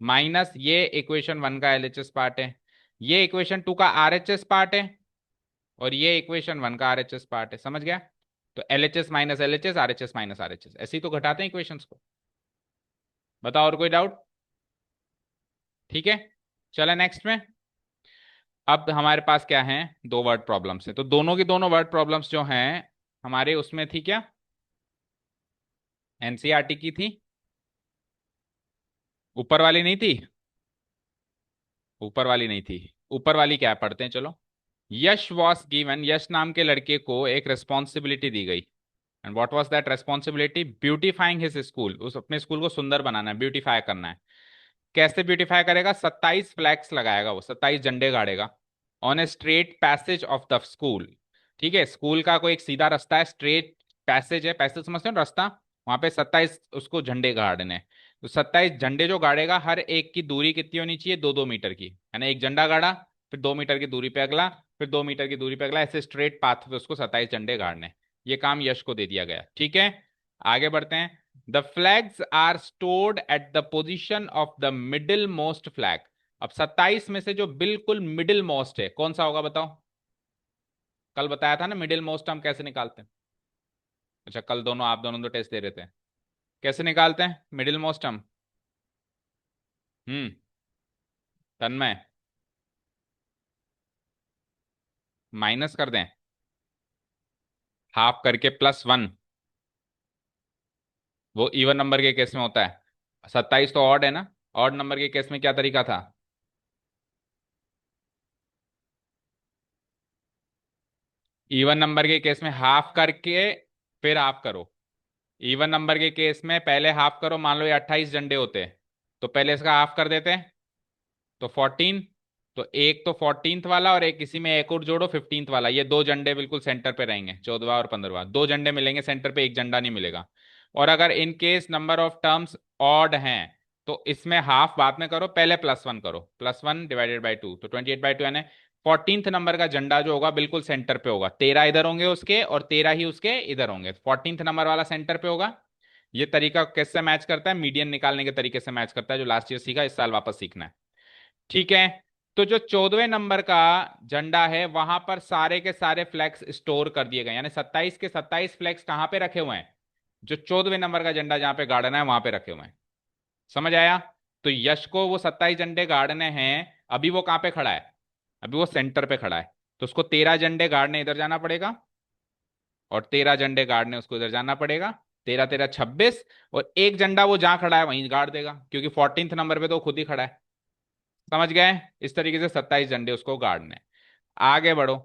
माइनस ये इक्वेशन 1 का LHS पार्ट है, ये इक्वेशन 2 का RHS पार्ट है, और ये इक्वेशन 1 का RHS पार्ट है। समझ गया? तो LHS minus LHS, RHS minus RHS, ऐसे ही तो घटाते हैं इक्वेशंस को। बताओ, और कोई डाउट? ठीक है, चले नेक्स्ट में। अब हमारे पास क्या है, दो वर्ड प्रॉब्लम्स है, तो दोनों की दोनों वर्ड प्रॉब्लम्स जो हैं हमारे उसमें थी क्या, एनसीईआरटी की थी? ऊपर वाली नहीं थी? ऊपर वाली नहीं थी। ऊपर वाली क्या है, पढ़ते हैं चलो। यश वॉज गिवन, यश नाम के लड़के को एक रिस्पॉन्सिबिलिटी दी गई, and what was that responsibility? Beautifying his school, उस अपने स्कूल को सुंदर बनाना है, ब्यूटीफाई करना है। कैसे ब्यूटीफाई करेगा? 27 फ्लैग्स लगाएगा, वो 27 झंडे गाड़ेगा, on a straight passage of the school. ठीक है, स्कूल का कोई एक सीधा रास्ता है, स्ट्रेट पैसेज है, पैसेज समझते हो ना, रास्ता, वहां पे 27 उसको झंडे गाड़ने हैं। तो 27 झंडे जो गाड़ेगा, हर एक की दूरी कितनी होनी चाहिए? 2-2 मीटर की, है ना? एक झंडा गाड़ा, फिर 2 मीटर की दूरी पे अगला, फिर 2 मीटर की दूरी पे अगला, ऐसे स्ट्रेट पाथ पे उसको 27 झंडे गाड़ने हैं। ये काम यश को दे दिया गया। ठीक है, आगे बढ़ते हैं। The flags are stored at the position of the middle most flag. अब 27 में से जो बिल्कुल मिडिल मोस्ट है कौन सा होगा, बताओ? कल बताया था ना मिडिल मोस्ट हम कैसे निकालते हैं। अच्छा, कल दोनों आप दोनों तो टेस्ट दे रहे थे, कैसे निकालते हैं मिडिल मोस्ट हम? हम्म, तन्मय, माइनस कर दें, हाफ करके +1। वो इवन नंबर के केस में होता है, 27 तो ऑड है ना, ऑड नंबर के केस में क्या तरीका था? इवन नंबर के केस में हाफ करके फिर हाफ करो। इवन नंबर के केस में पहले हाफ करो, मान लो ये 28 झंडे होते, तो पहले इसका हाफ कर देते हैं, तो 14। तो एक तो 14th वाला, और एक इसी में एक और जोड़ो 15th वाला, ये दो झंडे बिल्कुल सेंटर पे रहेंगे, 14वां और 15वां, दो झंडे मिलेंगे सेंटर पे, एक झंडा नहीं मिलेगा। और अगर in case number of terms odd हैं, तो इसमें हाफ बाद में करो, पहले +1 करो, +1/2, तो 28/2 यानी 14th नंबर का झंडा जो होगा बिल्कुल सेंटर पे होगा, 13 इधर होंगे उसके, और 13 ही उसके इधर होंगे, 14th नंबर वाला सेंटर पे होगा। ये तरीका किससे मैच करता है? मीडियन निकालने के तरीके से मैच करता है, जो लास्ट ईयर सीखा, इस साल वापस सीखना है। ठीक है, तो जो 14वें नंबर का झंडा है, वहां पर सारे के सारे फ्लैग्स स्टोर कर दिए गए, यानी 27 के 27 फ्लैग्स कहां पे रखे हुए हैं? जो 14वें नंबर का झंडा जहां पे गाड़ना है वहां पे रखे हुए हैं। समझ आया? तो यश को वो 27 झंडे गाड़ने हैं, अभी वो कहां पे खड़ा है? अभी वो सेंटर पे खड़ा है, तो उसको 13 झंडे गाड़ने इधर जाना पड़ेगा, और 13 झंडे गाड़ने उसको इधर जाना पड़ेगा, 13 13 26, और एक झंडा वो जहां खड़ा है वहीं गाड़ देगा, क्योंकि 14th नंबर पे तो वो खुद ही खड़ा है। समझ गए? इस तरीके से 27 झंडे उसको गाड़ने। आगे बढ़ो।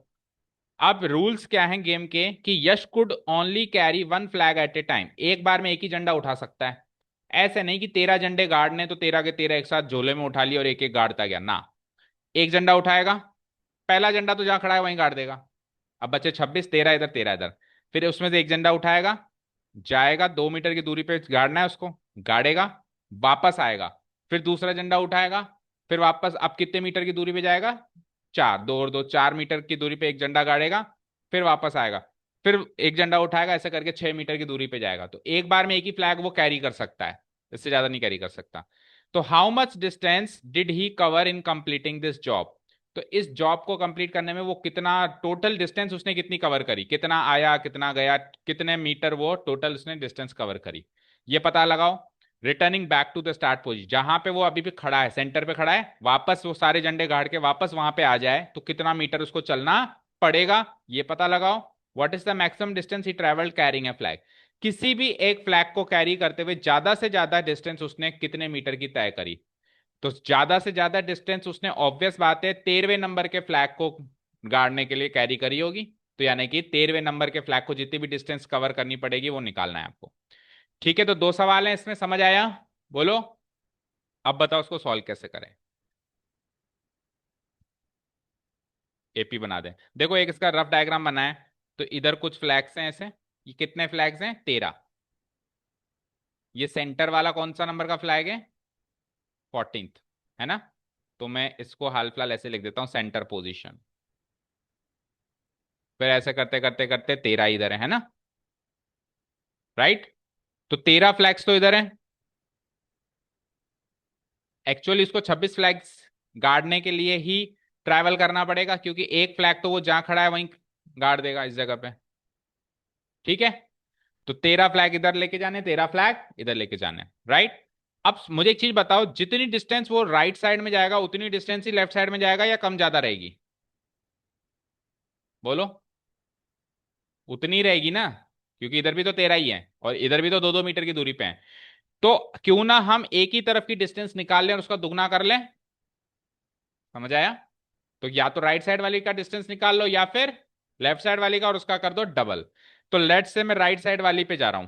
अब रूल्स क्या हैं गेम के, कि Yash could only carry 1 flag at a time, एक बार में एक ही झंडा उठा सकता है। ऐसे नहीं कि 13 झंडे गाड़ने तो 13 के 13 एक साथ झोले में उठा लिया और एक एक गाड़ता गया ना। एक झंडा उठाएगा, पहला झंडा तो जहां खड़ा है वहीं गाड़ देगा, अब बचे 26, 13 इधर 13 इधर। फिर उसमें से एक झंडा उठाएगा, जाएगा 2 मीटर की दूरी पे गाड़ना है उसको, गाड़ेगा, वापस आएगा, फिर दूसरा झंडा उठाएगा, फिर वापस अब कितने मीटर की दूरी पे जाएगा, 4, 2 और 2 4 मीटर की दूरी पे एक झंडा गाड़ेगा, फिर वापस आएगा, फिर एक झंडा उठाएगा, ऐसे करके 6 मीटर की दूरी पे जाएगा। तो एक बार में एक ही फ्लैग वो कैरी कर सकता है, इससे ज्यादा नहीं कैरी कर सकता। तो how much distance did he cover in completing this job? तो इस जॉब को कंप्लीट करने में वो कितना, टोटल डिस्टेंस उसने कितनी कवर करी, कितना आया कितना गया, कितने मीटर वो टोटल उसने डिस्टेंस कवर करी, ये पता लगाओ। Returning back to the start position, जहां पे वो अभी भी खड़ा है, सेंटर पे खड़ा है, वापस वो सारे झंडे गाड़ के वापस वहां पे आ जाए तो कितना मीटर उसको चलना पड़ेगा, ये पता लगाओ। What is the maximum distance he travelled carrying a flag? किसी भी एक फ्लैग को कैरी करते हुए ज्यादा से ज्यादा डिस्टेंस उसने कितने मीटर की तय करी? तो ज्यादा से ज्यादा डिस्टेंस उसने, ऑब्वियस बात है, 13वें नंबर के फ्लैग को गाड़ने के लिए कैरी करी होगी। तो यानी कि 13वें नंबर के फ्लैग को जितनी भी डिस्टेंस कवर करनी पड़ेगी वो निकालना है आपको। ठीक है, तो 2 सवाल हैं इसमें, समझ आया? बोलो, अब बताओ उसको सॉल्व कैसे करें। एपी बना दें, देखो एक इसका रफ डायग्राम बना है। तो इधर कुछ फ्लैग्स हैं ऐसे, ये कितने फ्लैग्स हैं, 13। ये सेंटर वाला कौन सा नंबर का फ्लैग है, 14th, है ना? तो मैं इसको हाल फिलहाल ऐसे लिख देता हूं, सेंटर पोजीशन। फिर ऐसे करते करते करते 13 इधर है ना, राइट? तो 13 फ्लैग्स तो इधर है। एक्चुअली इसको 26 फ्लैग्स गाड़ने के लिए ही ट्रैवल करना पड़ेगा, क्योंकि एक फ्लैग तो वो जहां खड़ा है वहीं गाड़ देगा, इस जगह पे। ठीक है, तो 13 फ्लैग इधर लेके जाने, 13 फ्लैग इधर लेके जाने, राइट? अब मुझे एक चीज बताओ, जितनी डिस्टेंस वो राइट साइड में जाएगा उतनी डिस्टेंस ही लेफ्ट साइड में जाएगा, या कम ज्यादा रहेगी? बोलो, उतनी रहेगी ना, क्योंकि इधर भी तो 13 ही है और इधर भी तो 2-2 मीटर की दूरी पे है। तो क्यों ना हम एक ही तरफ की डिस्टेंस निकाल लें और उसका दुगना कर लें। समझ आया? तो या तो राइट साइड वाली का डिस्टेंस निकाल लो, या फिर लेफ्ट साइड वाली का और उसका कर दो डबल। तो लेट से मैं राइट साइड वाली पे जा रहा हूं।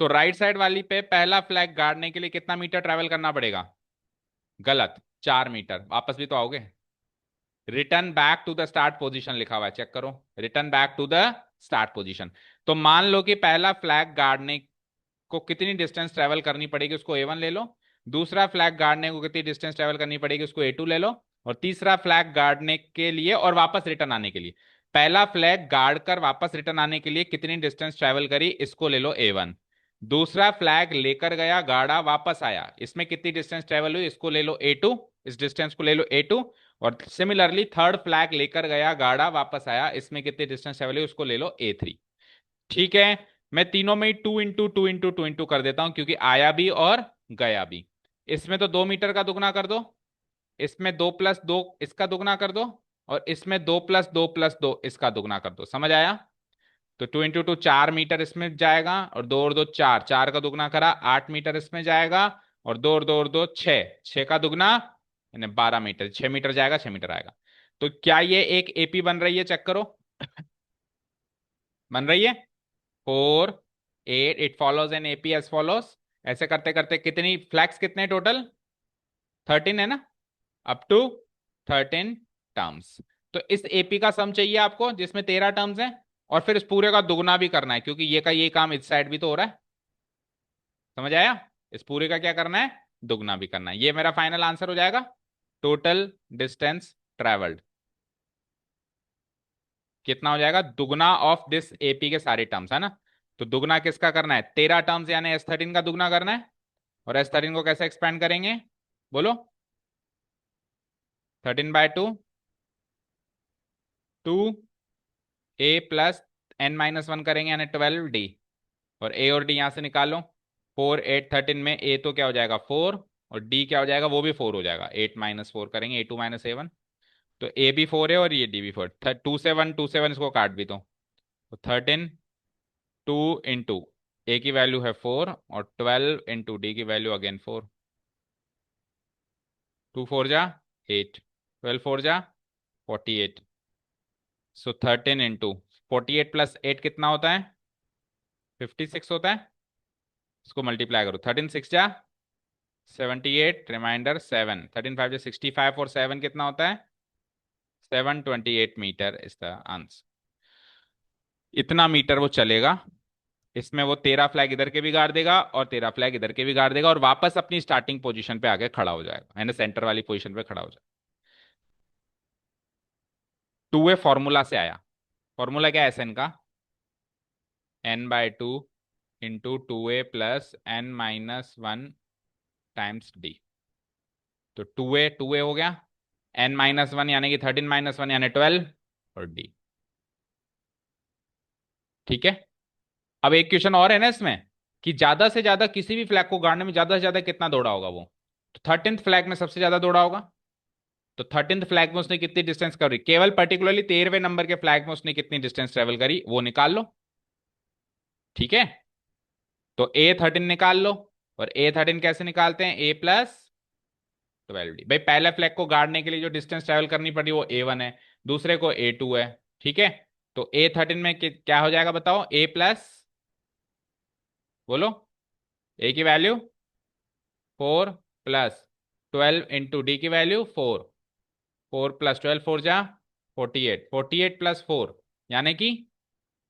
तो राइट साइड वाली पे पहला फ्लैग गाड़ने के लिए कितना मीटर ट्रेवल करना पड़ेगा? गलत, 4 मीटर। वापस भी तो आओगे। Return back to the start position लिखा हुआ है, चेक करो। Return back to the start position. तो मान लो कि पहला फ्लैग गाड़ने को कितनी डिस्टेंस ट्रेवल करनी पड़ेगी, उसको A1 ले लो। दूसरा फ्लैग गाड़ने को कितनी डिस्टेंस ट्रेवल करनी पड़ेगी, उसको A2 ले लो। और तीसरा फ्लैग गाड़ने के लिए और वापस रिटर्न आने के लिए, पहला फ्लैग गाड़ कर वापस रिटर्न आने के लिए कितनी डिस्टेंस ट्रेवल करी, इसको ले लो A1। दूसरा फ्लैग लेकर गया, गाड़ा, वापस आया, इसमें कितनी डिस्टेंस ट्रेवल हुई, इसको ले लो A2। इस डिस्टेंस को ले लो A2। और सिमिलरली थर्ड फ्लैग लेकर गया, गाड़ा, वापस आया, इसमें कितनी डिस्टेंस ट्रेवल हुई, उसको ले लो A3। ठीक है, मैं तीनों में ही 2 इंटू 2 इंटू 2 इंटू कर देता हूं, क्योंकि आया भी और गया भी। इसमें तो 2 मीटर का दुगना कर दो, इसमें 2+2 इसका दुगना कर दो, और इसमें 2+2+2 इसका दुगना कर दो। समझ आया? तो 2 इंटू 2 4 मीटर इसमें जाएगा, और 2 और 2 4, 4 का दुगना करा 8 मीटर इसमें जाएगा, और 2 और 2 6, 6 का दुगना यानी 12 मीटर, 6 मीटर जाएगा, 6 मीटर आएगा। तो क्या ये एक एपी बन रही है, चेक करो। बन रही है। 4 8, it follows an AP as follows. ऐसे करते करते कितनी फ्लैग्स, कितने टोटल, 13 है ना, अप टू 13 टर्म्स। तो इस एपी का सम चाहिए आपको, जिसमें 13 टर्म्स हैं, और फिर इस पूरे का दुगना भी करना है, क्योंकि ये का ये काम इस साइड भी तो हो रहा है। समझ आया? इस पूरे का क्या करना है, दुगना भी करना है। ये मेरा फाइनल आंसर हो जाएगा, टोटल डिस्टेंस ट्रेवल्ड कितना हो जाएगा, दुगना ऑफ दिस एपी के सारे टर्म्स, है ना? तो दुगना किसका करना है, 13 टर्म्स यानी S13 का दुगना करना है। और S13 को कैसे एक्सपेंड करेंगे, बोलो? 13/2, 2A+N-1 करेंगे यानी 12D। और A और D यहां से निकालो। 4 8 13 में A तो क्या हो जाएगा 4, और D क्या हो जाएगा, वो भी 4 हो जाएगा। 8-4 करेंगे, A2-A1। तो A भी 4 है और ये D भी 4। 2 7 इसको काट भी दो। तो 13, 2 इंटू A की वैल्यू है 4, और 12 इंटू D की वैल्यू अगेन 4। 2 4 जा 8, 12 4 जा 48। सो 13 इंटू 48 + 8 कितना होता है, 56 होता है। इसको मल्टीप्लाई करो, 13 6 जा 78, रिमाइंडर 7, 13 5 जा 65, और 7 कितना होता है, 728 मीटर इज द आंसर। इतना मीटर वो चलेगा, इसमें वो 13 फ्लैग इधर के भी गाड़ देगा और 13 फ्लैग इधर के भी गाड़ देगा और वापस अपनी स्टार्टिंग पोजीशन पे आके खड़ा हो जाएगा, है ना, सेंटर वाली पोजीशन पे खड़ा हो जाएगा। 2a फॉर्मूला से आया। फॉर्मूला क्या है एस एन का? n/2 into 2a + n - 1 times D. तो 2a हो गया, n - 1 यानी कि 13 - 1 यानी 12, और डी। ठीक है। अब एक क्वेश्चन और है ना इसमें, कि ज्यादा से ज्यादा किसी भी फ्लैग को गाड़ने में ज्यादा से ज्यादा कितना दौड़ा होगा वो। तो 13th फ्लैग में सबसे ज्यादा दौड़ा होगा। तो 13th फ्लैग में उसने कितनी डिस्टेंस करी, केवल पर्टिकुलरली 13वें नंबर के फ्लैग में उसने कितनी डिस्टेंस ट्रेवल करी वो निकाल लो। ठीक है। तो A13 निकाल लो। और A13 कैसे निकालते हैं? A + 12D। भाई पहले फ्लैग को गाड़ने के लिए जो डिस्टेंस ट्रेवल करनी पड़ी वो A1 है, दूसरे को A2 है। ठीक है। तो A13 में क्या हो जाएगा बताओ? A प्लस, बोलो, A की वैल्यू 4 + 12 इंटू डी की वैल्यू 4। 4 + 12 4 जा 48, 48 + 4 यानी कि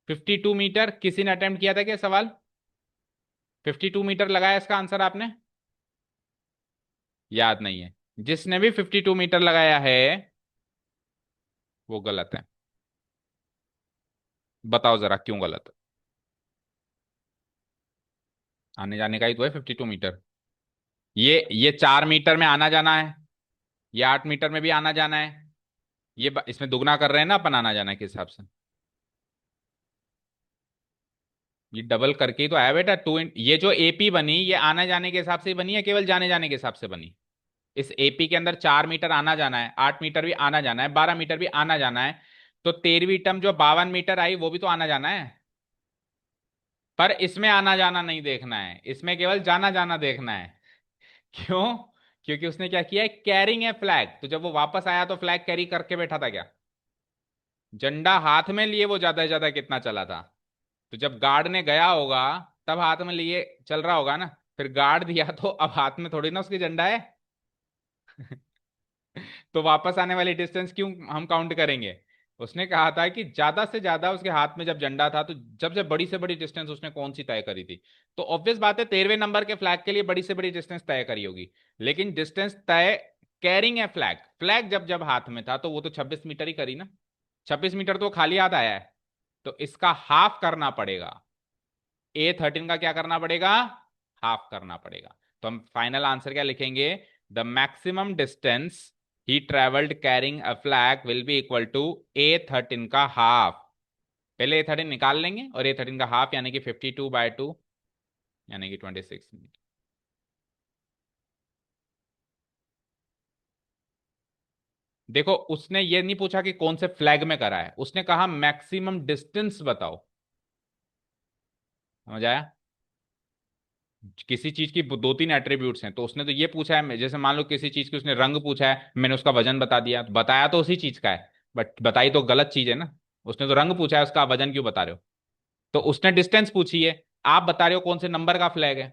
52 मीटर। किसी ने अटेम्प्ट किया था क्या सवाल? 52 मीटर लगाया इसका आंसर आपने? याद नहीं है। जिसने भी 52 मीटर लगाया है वो गलत है। बताओ जरा क्यों गलत है? आने जाने का ही तो है 52 मीटर। ये 4 मीटर में आना जाना है, ये 8 मीटर में भी आना जाना है। इसमें दुगना कर रहे हैं ना अपन आना जाना के हिसाब से। ये डबल करके ही तो आया बेटा। ये जो एपी बनी ये आने जाने के हिसाब से ही बनी है, केवल जाने जाने के हिसाब से बनी। इस एपी के अंदर 4 मीटर आना जाना है, 8 मीटर भी आना जाना है, 12 मीटर भी आना जाना है। तो 13वीं टर्म जो 52 मीटर आई वो भी तो आना जाना है। पर इसमें आना जाना नहीं देखना है, इसमें केवल जाना जाना देखना है। क्यों? क्योंकि उसने क्या किया है, कैरिंग है फ्लैग। तो जब वो वापस आया तो फ्लैग कैरी करके बैठा था क्या? झंडा हाथ में लिए वो ज्यादा से ज्यादा कितना चला था? तो जब गार्ड ने गया होगा तब हाथ में लिए चल रहा होगा ना। फिर गार्ड दिया तो अब हाथ में थोड़ी ना उसकी झंडा है। तो वापस आने वाली डिस्टेंस क्यों हम काउंट करेंगे? उसने कहा था कि ज्यादा से ज्यादा उसके हाथ में जब झंडा था तो जब से बड़ी से बड़ी डिस्टेंस उसने कौन सी तय करी थी। तो ऑब्वियस बात है 13वें नंबर के फ्लैग के लिए बड़ी से बड़ी डिस्टेंस तय करी होगी। लेकिन डिस्टेंस तय कैरिंग है फ्लैग, फ्लैग जब जब हाथ में था तो वो तो 26 मीटर ही करी ना। 26 मीटर तो खाली हाथ आया है। तो इसका हाफ करना पड़ेगा। A13 का क्या करना पड़ेगा? हाफ करना पड़ेगा। तो हम फाइनल आंसर क्या लिखेंगे? The maximum distance he travelled carrying a flag will be equal to A13 का हाफ। पहले A13 निकाल लेंगे और A13 का हाफ यानी कि 52/2 यानी कि 26 मीटर। देखो उसने ये नहीं पूछा कि कौन से फ्लैग में करा है, उसने कहा मैक्सिमम डिस्टेंस बताओ। समझ आया? किसी चीज की दो तीन एट्रीब्यूट्स हैं तो उसने तो ये पूछा है, जैसे मान लो किसी चीज की उसने रंग पूछा है, मैंने उसका वजन बता दिया, बताया तो उसी चीज का है, बट बताई तो गलत चीज है ना। उसने तो रंग पूछा है, उसका वजन क्यों बता रहे हो? तो उसने डिस्टेंस पूछी है, आप बता रहे हो कौन से नंबर का फ्लैग है,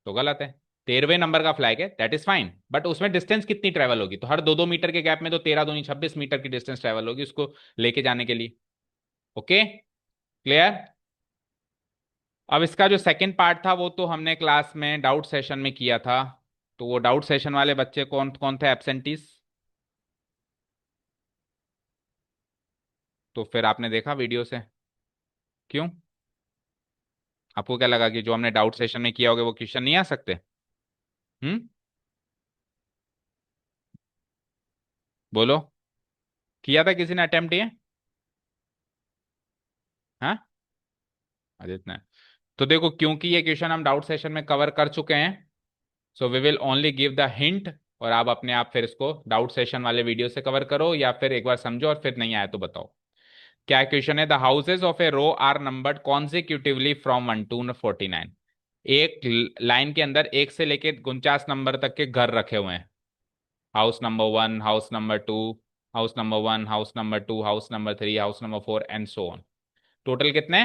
तो गलत है। 13वें नंबर का फ्लैग है, दैट इज फाइन, बट उसमें डिस्टेंस कितनी ट्रेवल होगी? तो हर 2-2 मीटर के गैप में तो 13 दूनी 26 मीटर की डिस्टेंस ट्रेवल होगी उसको लेके जाने के लिए। Okay, clear? अब इसका जो सेकंड पार्ट था वो तो हमने क्लास में डाउट सेशन में किया था। तो वो डाउट सेशन वाले बच्चे कौन कौन थे एब्सेंटीज? तो फिर आपने देखा वीडियो से? क्यों? आपको क्या लगा कि जो हमने डाउट सेशन में किया होगा वो क्वेश्चन नहीं आ सकते? हम्म, बोलो, किया था किसी ने अटेम्प्ट ये? हाँ, आदित्य ने। तो देखो क्योंकि ये क्वेश्चन हम डाउट सेशन में कवर कर चुके हैं, so we will only give the hint. और आप अपने आप फिर इसको डाउट सेशन वाले वीडियो से कवर करो या फिर एक बार समझो और फिर नहीं आया तो बताओ। क्या क्वेश्चन है? The houses of a row are numbered consecutively from 1 to 49। एक लाइन के अंदर एक से लेके 49 नंबर तक के घर रखे हुए हैं। House number 1, house number 2, house number 1, house number 2, house number 3, house number 4 and so on. Total कितने?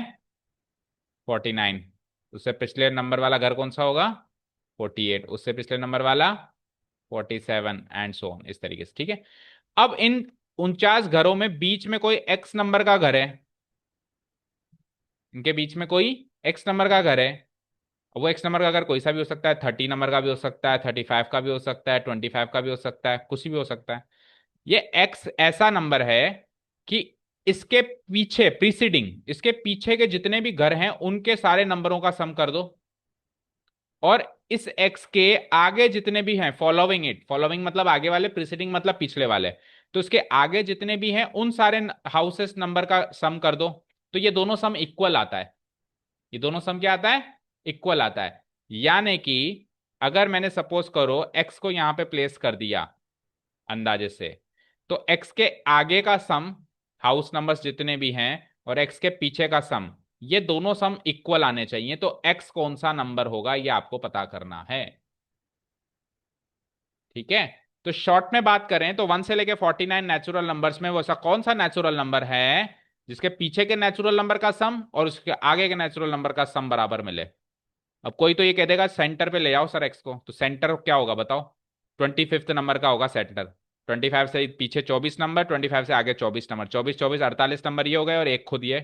49। उससे पिछले नंबर वाला घर कौन सा होगा? 48। उससे पिछले नंबर वाला 47 एंड सो ऑन, इस तरीके से। ठीक है। अब इन 49 घरों में बीच में कोई एक्स नंबर का घर है। इनके बीच में कोई एक्स नंबर का घर है। वो एक्स नंबर का घर कोई सा भी हो सकता है, 30 नंबर का भी हो सकता है, 35 का भी हो सकता है, 25 का भी हो सकता है, कुछ भी हो सकता है। ये एक्स ऐसा नंबर है कि इसके पीछे प्रीसीडिंग, इसके पीछे के जितने भी घर हैं उनके सारे नंबरों का सम कर दो, और इस एक्स के आगे जितने भी हैं फॉलोइंग इट, फॉलोइंग मतलब आगे वाले, प्रीसीडिंग मतलब पिछले वाले, तो इसके आगे जितने भी हैं उन सारे हाउसेस नंबर का सम कर दो। तो ये दोनों सम इक्वल आता है। ये दोनों सम क्या आता है? इक्वल आता है। यानी कि अगर मैंने सपोज करो एक्स को यहां पे प्लेस कर दिया अंदाजे से, तो एक्स के आगे का सम, हाउस नंबर्स जितने भी हैं, और एक्स के पीछे का सम, ये दोनों सम इक्वल आने चाहिए। तो एक्स कौन सा नंबर होगा ये आपको पता करना है। ठीक है। तो शॉर्ट में बात करें तो 1 से लेके 49 नेचुरल नंबर्स में वो ऐसा कौन सा नेचुरल नंबर है जिसके पीछे के नेचुरल नंबर का सम और उसके आगे के नेचुरल नंबर का सम बराबर मिले? अब कोई तो ये कह देगा सेंटर पे ले जाओ सर एक्स को, तो सेंटर क्या होगा बताओ? 25th नंबर का होगा सेंटर। 25 से पीछे 24 नंबर, 25 से आगे 24 नंबर, 24 24 48 नंबर ये हो गए, और एक खुद ये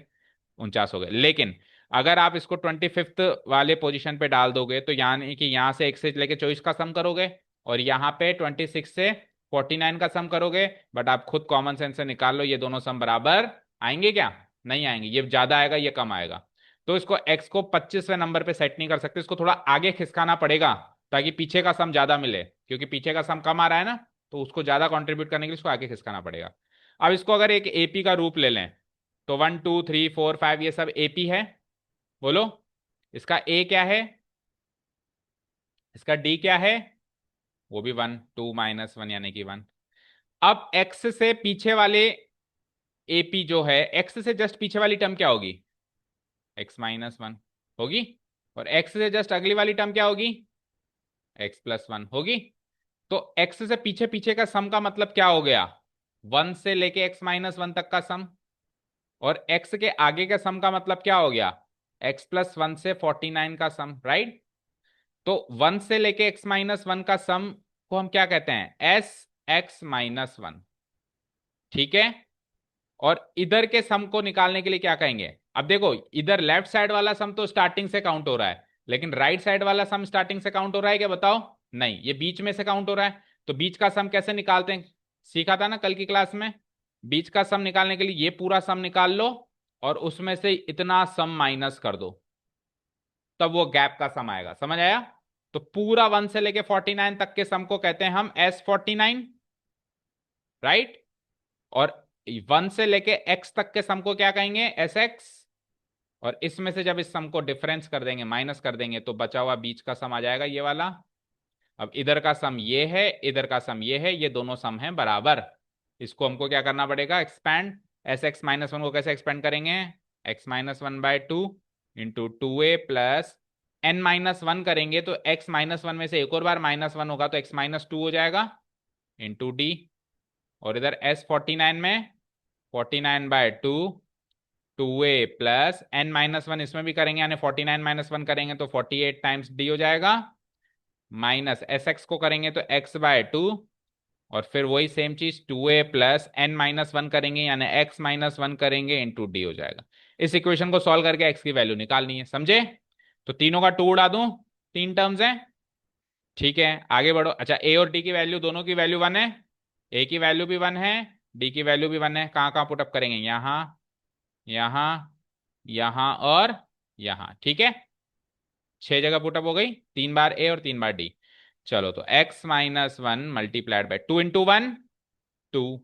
49 हो गए। लेकिन अगर आप इसको 25th वाले पोजीशन पे डाल दोगे तो यानी कि यहां से 1 से लेके 24 का सम करोगे, और यहाँ पे 26 से 49 का सम करोगे। बट आप खुद कॉमन सेंस से निकाल लो, ये दोनों सम बराबर आएंगे क्या? नहीं आएंगे, ये ज्यादा आएगा ये कम आएगा। तो इसको एक्स को 25वें नंबर पे सेट नहीं कर सकते, इसको थोड़ा आगे खिसकाना पड़ेगा ताकि पीछे का सम ज्यादा मिले, क्योंकि पीछे का सम कम आ रहा है ना, तो उसको ज्यादा कंट्रीब्यूट करने के लिए इसको आगे खिसकाना पड़ेगा। अब इसको अगर एक एपी का रूप ले लें तो 1 2 3 4 5 ये सब एपी है। बोलो, इसका ए क्या है, इसका डी क्या है? वो भी 1 2 - 1 यानी कि 1। अब एक्स से पीछे वाले एपी जो है, एक्स से जस्ट पीछे वाली टर्म क्या होगी? x - 1 होगी। और एक्स से जस्ट अगली वाली टर्म क्या होगी? x+1 होगी। तो x से पीछे पीछे का सम का मतलब क्या हो गया? 1 से लेके x - 1 तक का सम। और x के आगे का सम का मतलब क्या हो गया? x+1 से 49 का सम, राइट? तो 1 से लेके x - 1 का सम को हम क्या कहते हैं? x-1। ठीक है। और इधर के सम को निकालने के लिए क्या कहेंगे? अब देखो, इधर लेफ्ट साइड वाला सम तो स्टार्टिंग से काउंट हो रहा है, लेकिन राइट साइड वाला सम स्टार्टिंग से काउंट हो रहा है क्या बताओ? नहीं, ये बीच में से काउंट हो रहा है। तो बीच का सम कैसे निकालते हैं? सीखा था ना कल की क्लास में। बीच का सम निकालने के लिए ये पूरा सम निकाल लो और उसमें से इतना सम माइनस कर दो, तब वो गैप का सम आएगा। समझ आया? तो पूरा 1 से लेके 49 तक के सम को कहते हैं हम S49, राइट? और 1 से लेके x तक के सम को क्या कहेंगे? SX। और इसमें से जब इस सम को डिफरेंस कर देंगे, माइनस कर देंगे, तो बचा हुआ बीच का सम आ जाएगा ये वाला। अब इधर का सम ये है, इधर का सम ये है, ये दोनों सम हैं बराबर। इसको हमको क्या करना पड़ेगा? एक्सपैंड। SX - 1 को कैसे एक्सपेंड करेंगे? x-1/2 into 2a plus n-1 करेंगे तो x-1 में से एक और बार -1 होगा तो x-2 हो जाएगा इंटू डी। और इधर S49 में 49/2 2a प्लस n-1 इसमें भी करेंगे, यानी 49 - 1 करेंगे तो 48 टाइम्स डी हो जाएगा। माइनस SX को करेंगे तो x/2, और फिर वही सेम चीज 2a प्लस n-1 करेंगे, यानी x-1 करेंगे इंटू डी हो जाएगा। इस इक्वेशन को सॉल्व करके x की वैल्यू निकालनी है, समझे? तो तीनों का 2 उड़ा दूं, 3 टर्म्स हैं। ठीक है, आगे बढ़ो। अच्छा, ए और डी की वैल्यू, दोनों की वैल्यू 1 है। ए की वैल्यू भी 1 है, डी की वैल्यू भी 1 है। कहाँ कहाँ पुटअप करेंगे? यहां, यहां, यहां और यहां। ठीक है, 6 जगह पुटअप हो गई, 3 बार ए और 3 बार डी। चलो, तो x-1 मल्टीप्लाइड बाय 2 इंटू 1 2,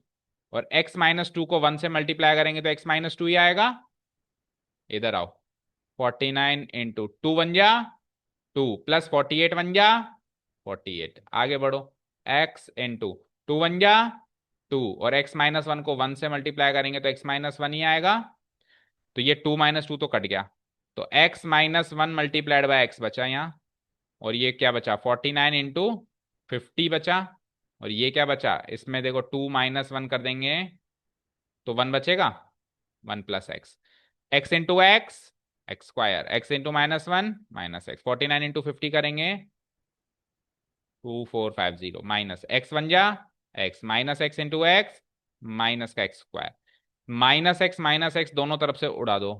और x-2 को 1 से मल्टीप्लाई करेंगे तो x-2 ही आएगा। इधर आओ, 49 इंटू 2 1 जा 2 प्लस 48 1 जा 48। आगे बढ़ो, x इंटू 2 1 जा 2, और x-1 को 1 से मल्टीप्लाई करेंगे तो x-1 ही आएगा। तो ये 2 - 2 तो कट गया, तो x-1 मल्टीप्लाइड बाय x बचा यहाँ। और ये क्या बचा? 49 इंटू 50 बचा। और ये क्या बचा? इसमें देखो 2 - 1 कर देंगे तो 1 बचेगा, 1 plus x, x into x, x square, x into -1 -x, 49 into 50 करेंगे 2450, माइनस एक्स 1 जा x, minus x into x, minus का एक्स स्क्वायर, माइनस एक्स दोनों तरफ से उड़ा दो।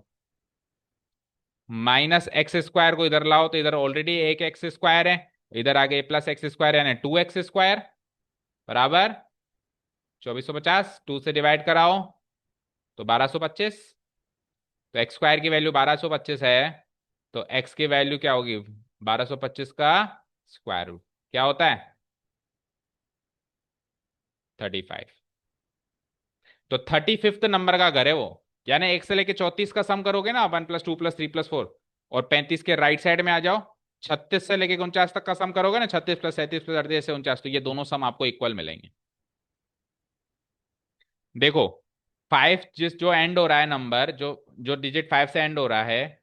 माइनस एक्स स्क्वायर को इधर लाओ तो इधर ऑलरेडी एक एक्स स्क्वायर है, इधर आगे प्लस एक्स स्क्वायर यानी 2x स्क्वायर बराबर 2450, 2 से डिवाइड कराओ तो 1225। तो एक्स स्क्वायर की वैल्यू 1225 है, तो एक्स की वैल्यू क्या होगी, 1225 का स्क्वायर रूट क्या होता है 35। तो 35th नंबर का घर है वो, यानी एक से लेके 34 का सम करोगे ना, 1+2+3+4, और 35 के राइट साइड में आ जाओ, 36 से लेके 49 तक का सम करोगे ना, 36+37+38 से 49, तो ये दोनों सम आपको इक्वल मिलेंगे। देखो 5 जिस जो एंड हो रहा है नंबर, जो जो डिजिट 5 से एंड हो रहा है,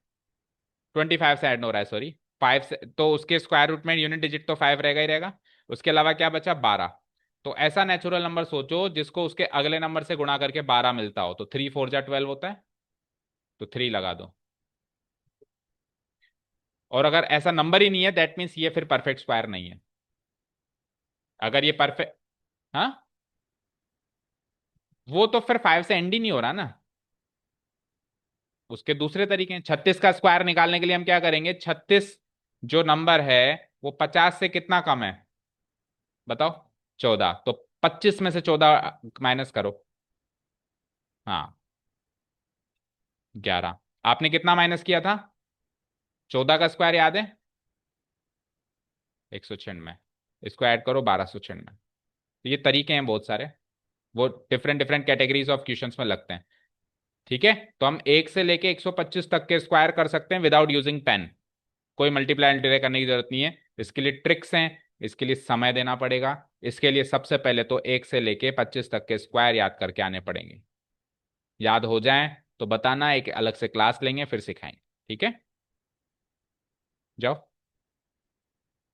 25 से एंड हो रहा है सॉरी, 5 से, तो उसके स्क्वायर रूट में यूनिट डिजिट तो 5 रहेगा ही रहेगा। उसके अलावा क्या बचा 12। तो ऐसा नेचुरल नंबर सोचो जिसको उसके अगले नंबर से गुणा करके 12 मिलता हो, तो 3×4=12 होता है, तो 3 लगा दो। और अगर ऐसा नंबर ही नहीं है दैट मीन्स ये फिर परफेक्ट स्क्वायर नहीं है। अगर ये परफेक्ट, हाँ, वो तो फिर 5 से एंड ही नहीं हो रहा ना। उसके दूसरे तरीके हैं, 36 का स्क्वायर निकालने के लिए हम क्या करेंगे, 36 जो नंबर है वो 50 से कितना कम है बताओ, 14, तो 25 में से 14 माइनस करो। हाँ 11। आपने कितना माइनस किया था, 14 का स्क्वायर याद है 196, इसको ऐड करो 1296। तो ये तरीके हैं बहुत सारे, वो different different categories of questions में लगते हैं। ठीक है, तो हम 1 से लेके 125 तक के स्क्वायर कर सकते हैं विदाउट यूजिंग पेन, कोई मल्टीप्लाई इंटीग्रेट करने की जरूरत नहीं है। इसके लिए ट्रिक्स हैं, इसके लिए समय देना पड़ेगा। इसके लिए सबसे पहले तो 1 से लेके 25 तक के स्क्वायर याद करके आने पड़ेंगे। याद हो जाए तो बताना, एक अलग से क्लास लेंगे फिर सिखाएंगे। ठीक है, जाओ।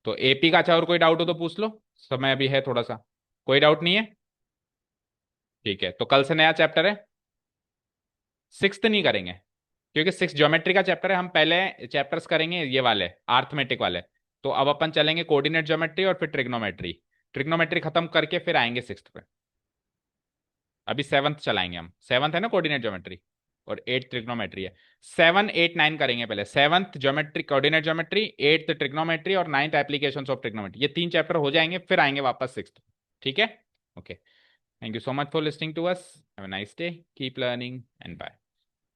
तो एपी का अच्छा और कोई डाउट हो तो पूछ लो, समय अभी है थोड़ा सा। कोई डाउट नहीं है, ठीक है, तो कल से नया चैप्टर है। सिक्स्थ नहीं करेंगे क्योंकि सिक्स ज्योमेट्री का चैप्टर है, हम पहले चैप्टर्स करेंगे ये वाले आर्थमेटिक वाले। तो अब अपन चलेंगे कोऑर्डिनेट ज्योमेट्री और फिर ट्रिग्नोमेट्री। ट्रिग्नोमेट्री खत्म करके फिर आएंगे सिक्स्थ पे। अभी सेवंथ चलाएंगे हम, सेवंथ है ना कोऑर्डिनेट ज्योमेट्री, और एट ट्रिग्नोमेट्री है। 7, 8, 9 करेंगे पहले, seventh geometry coordinate geometry, eighth trigonometry और नाइन्थ एप्लीकेशंस ऑफ ट्रिग्नोमेट्री, ये 3 चैप्टर हो जाएंगे फिर आएंगे वापस सिक्स्थ। ठीक है, okay. Thank you so much for listening to us, have a nice day, keep learning and bye.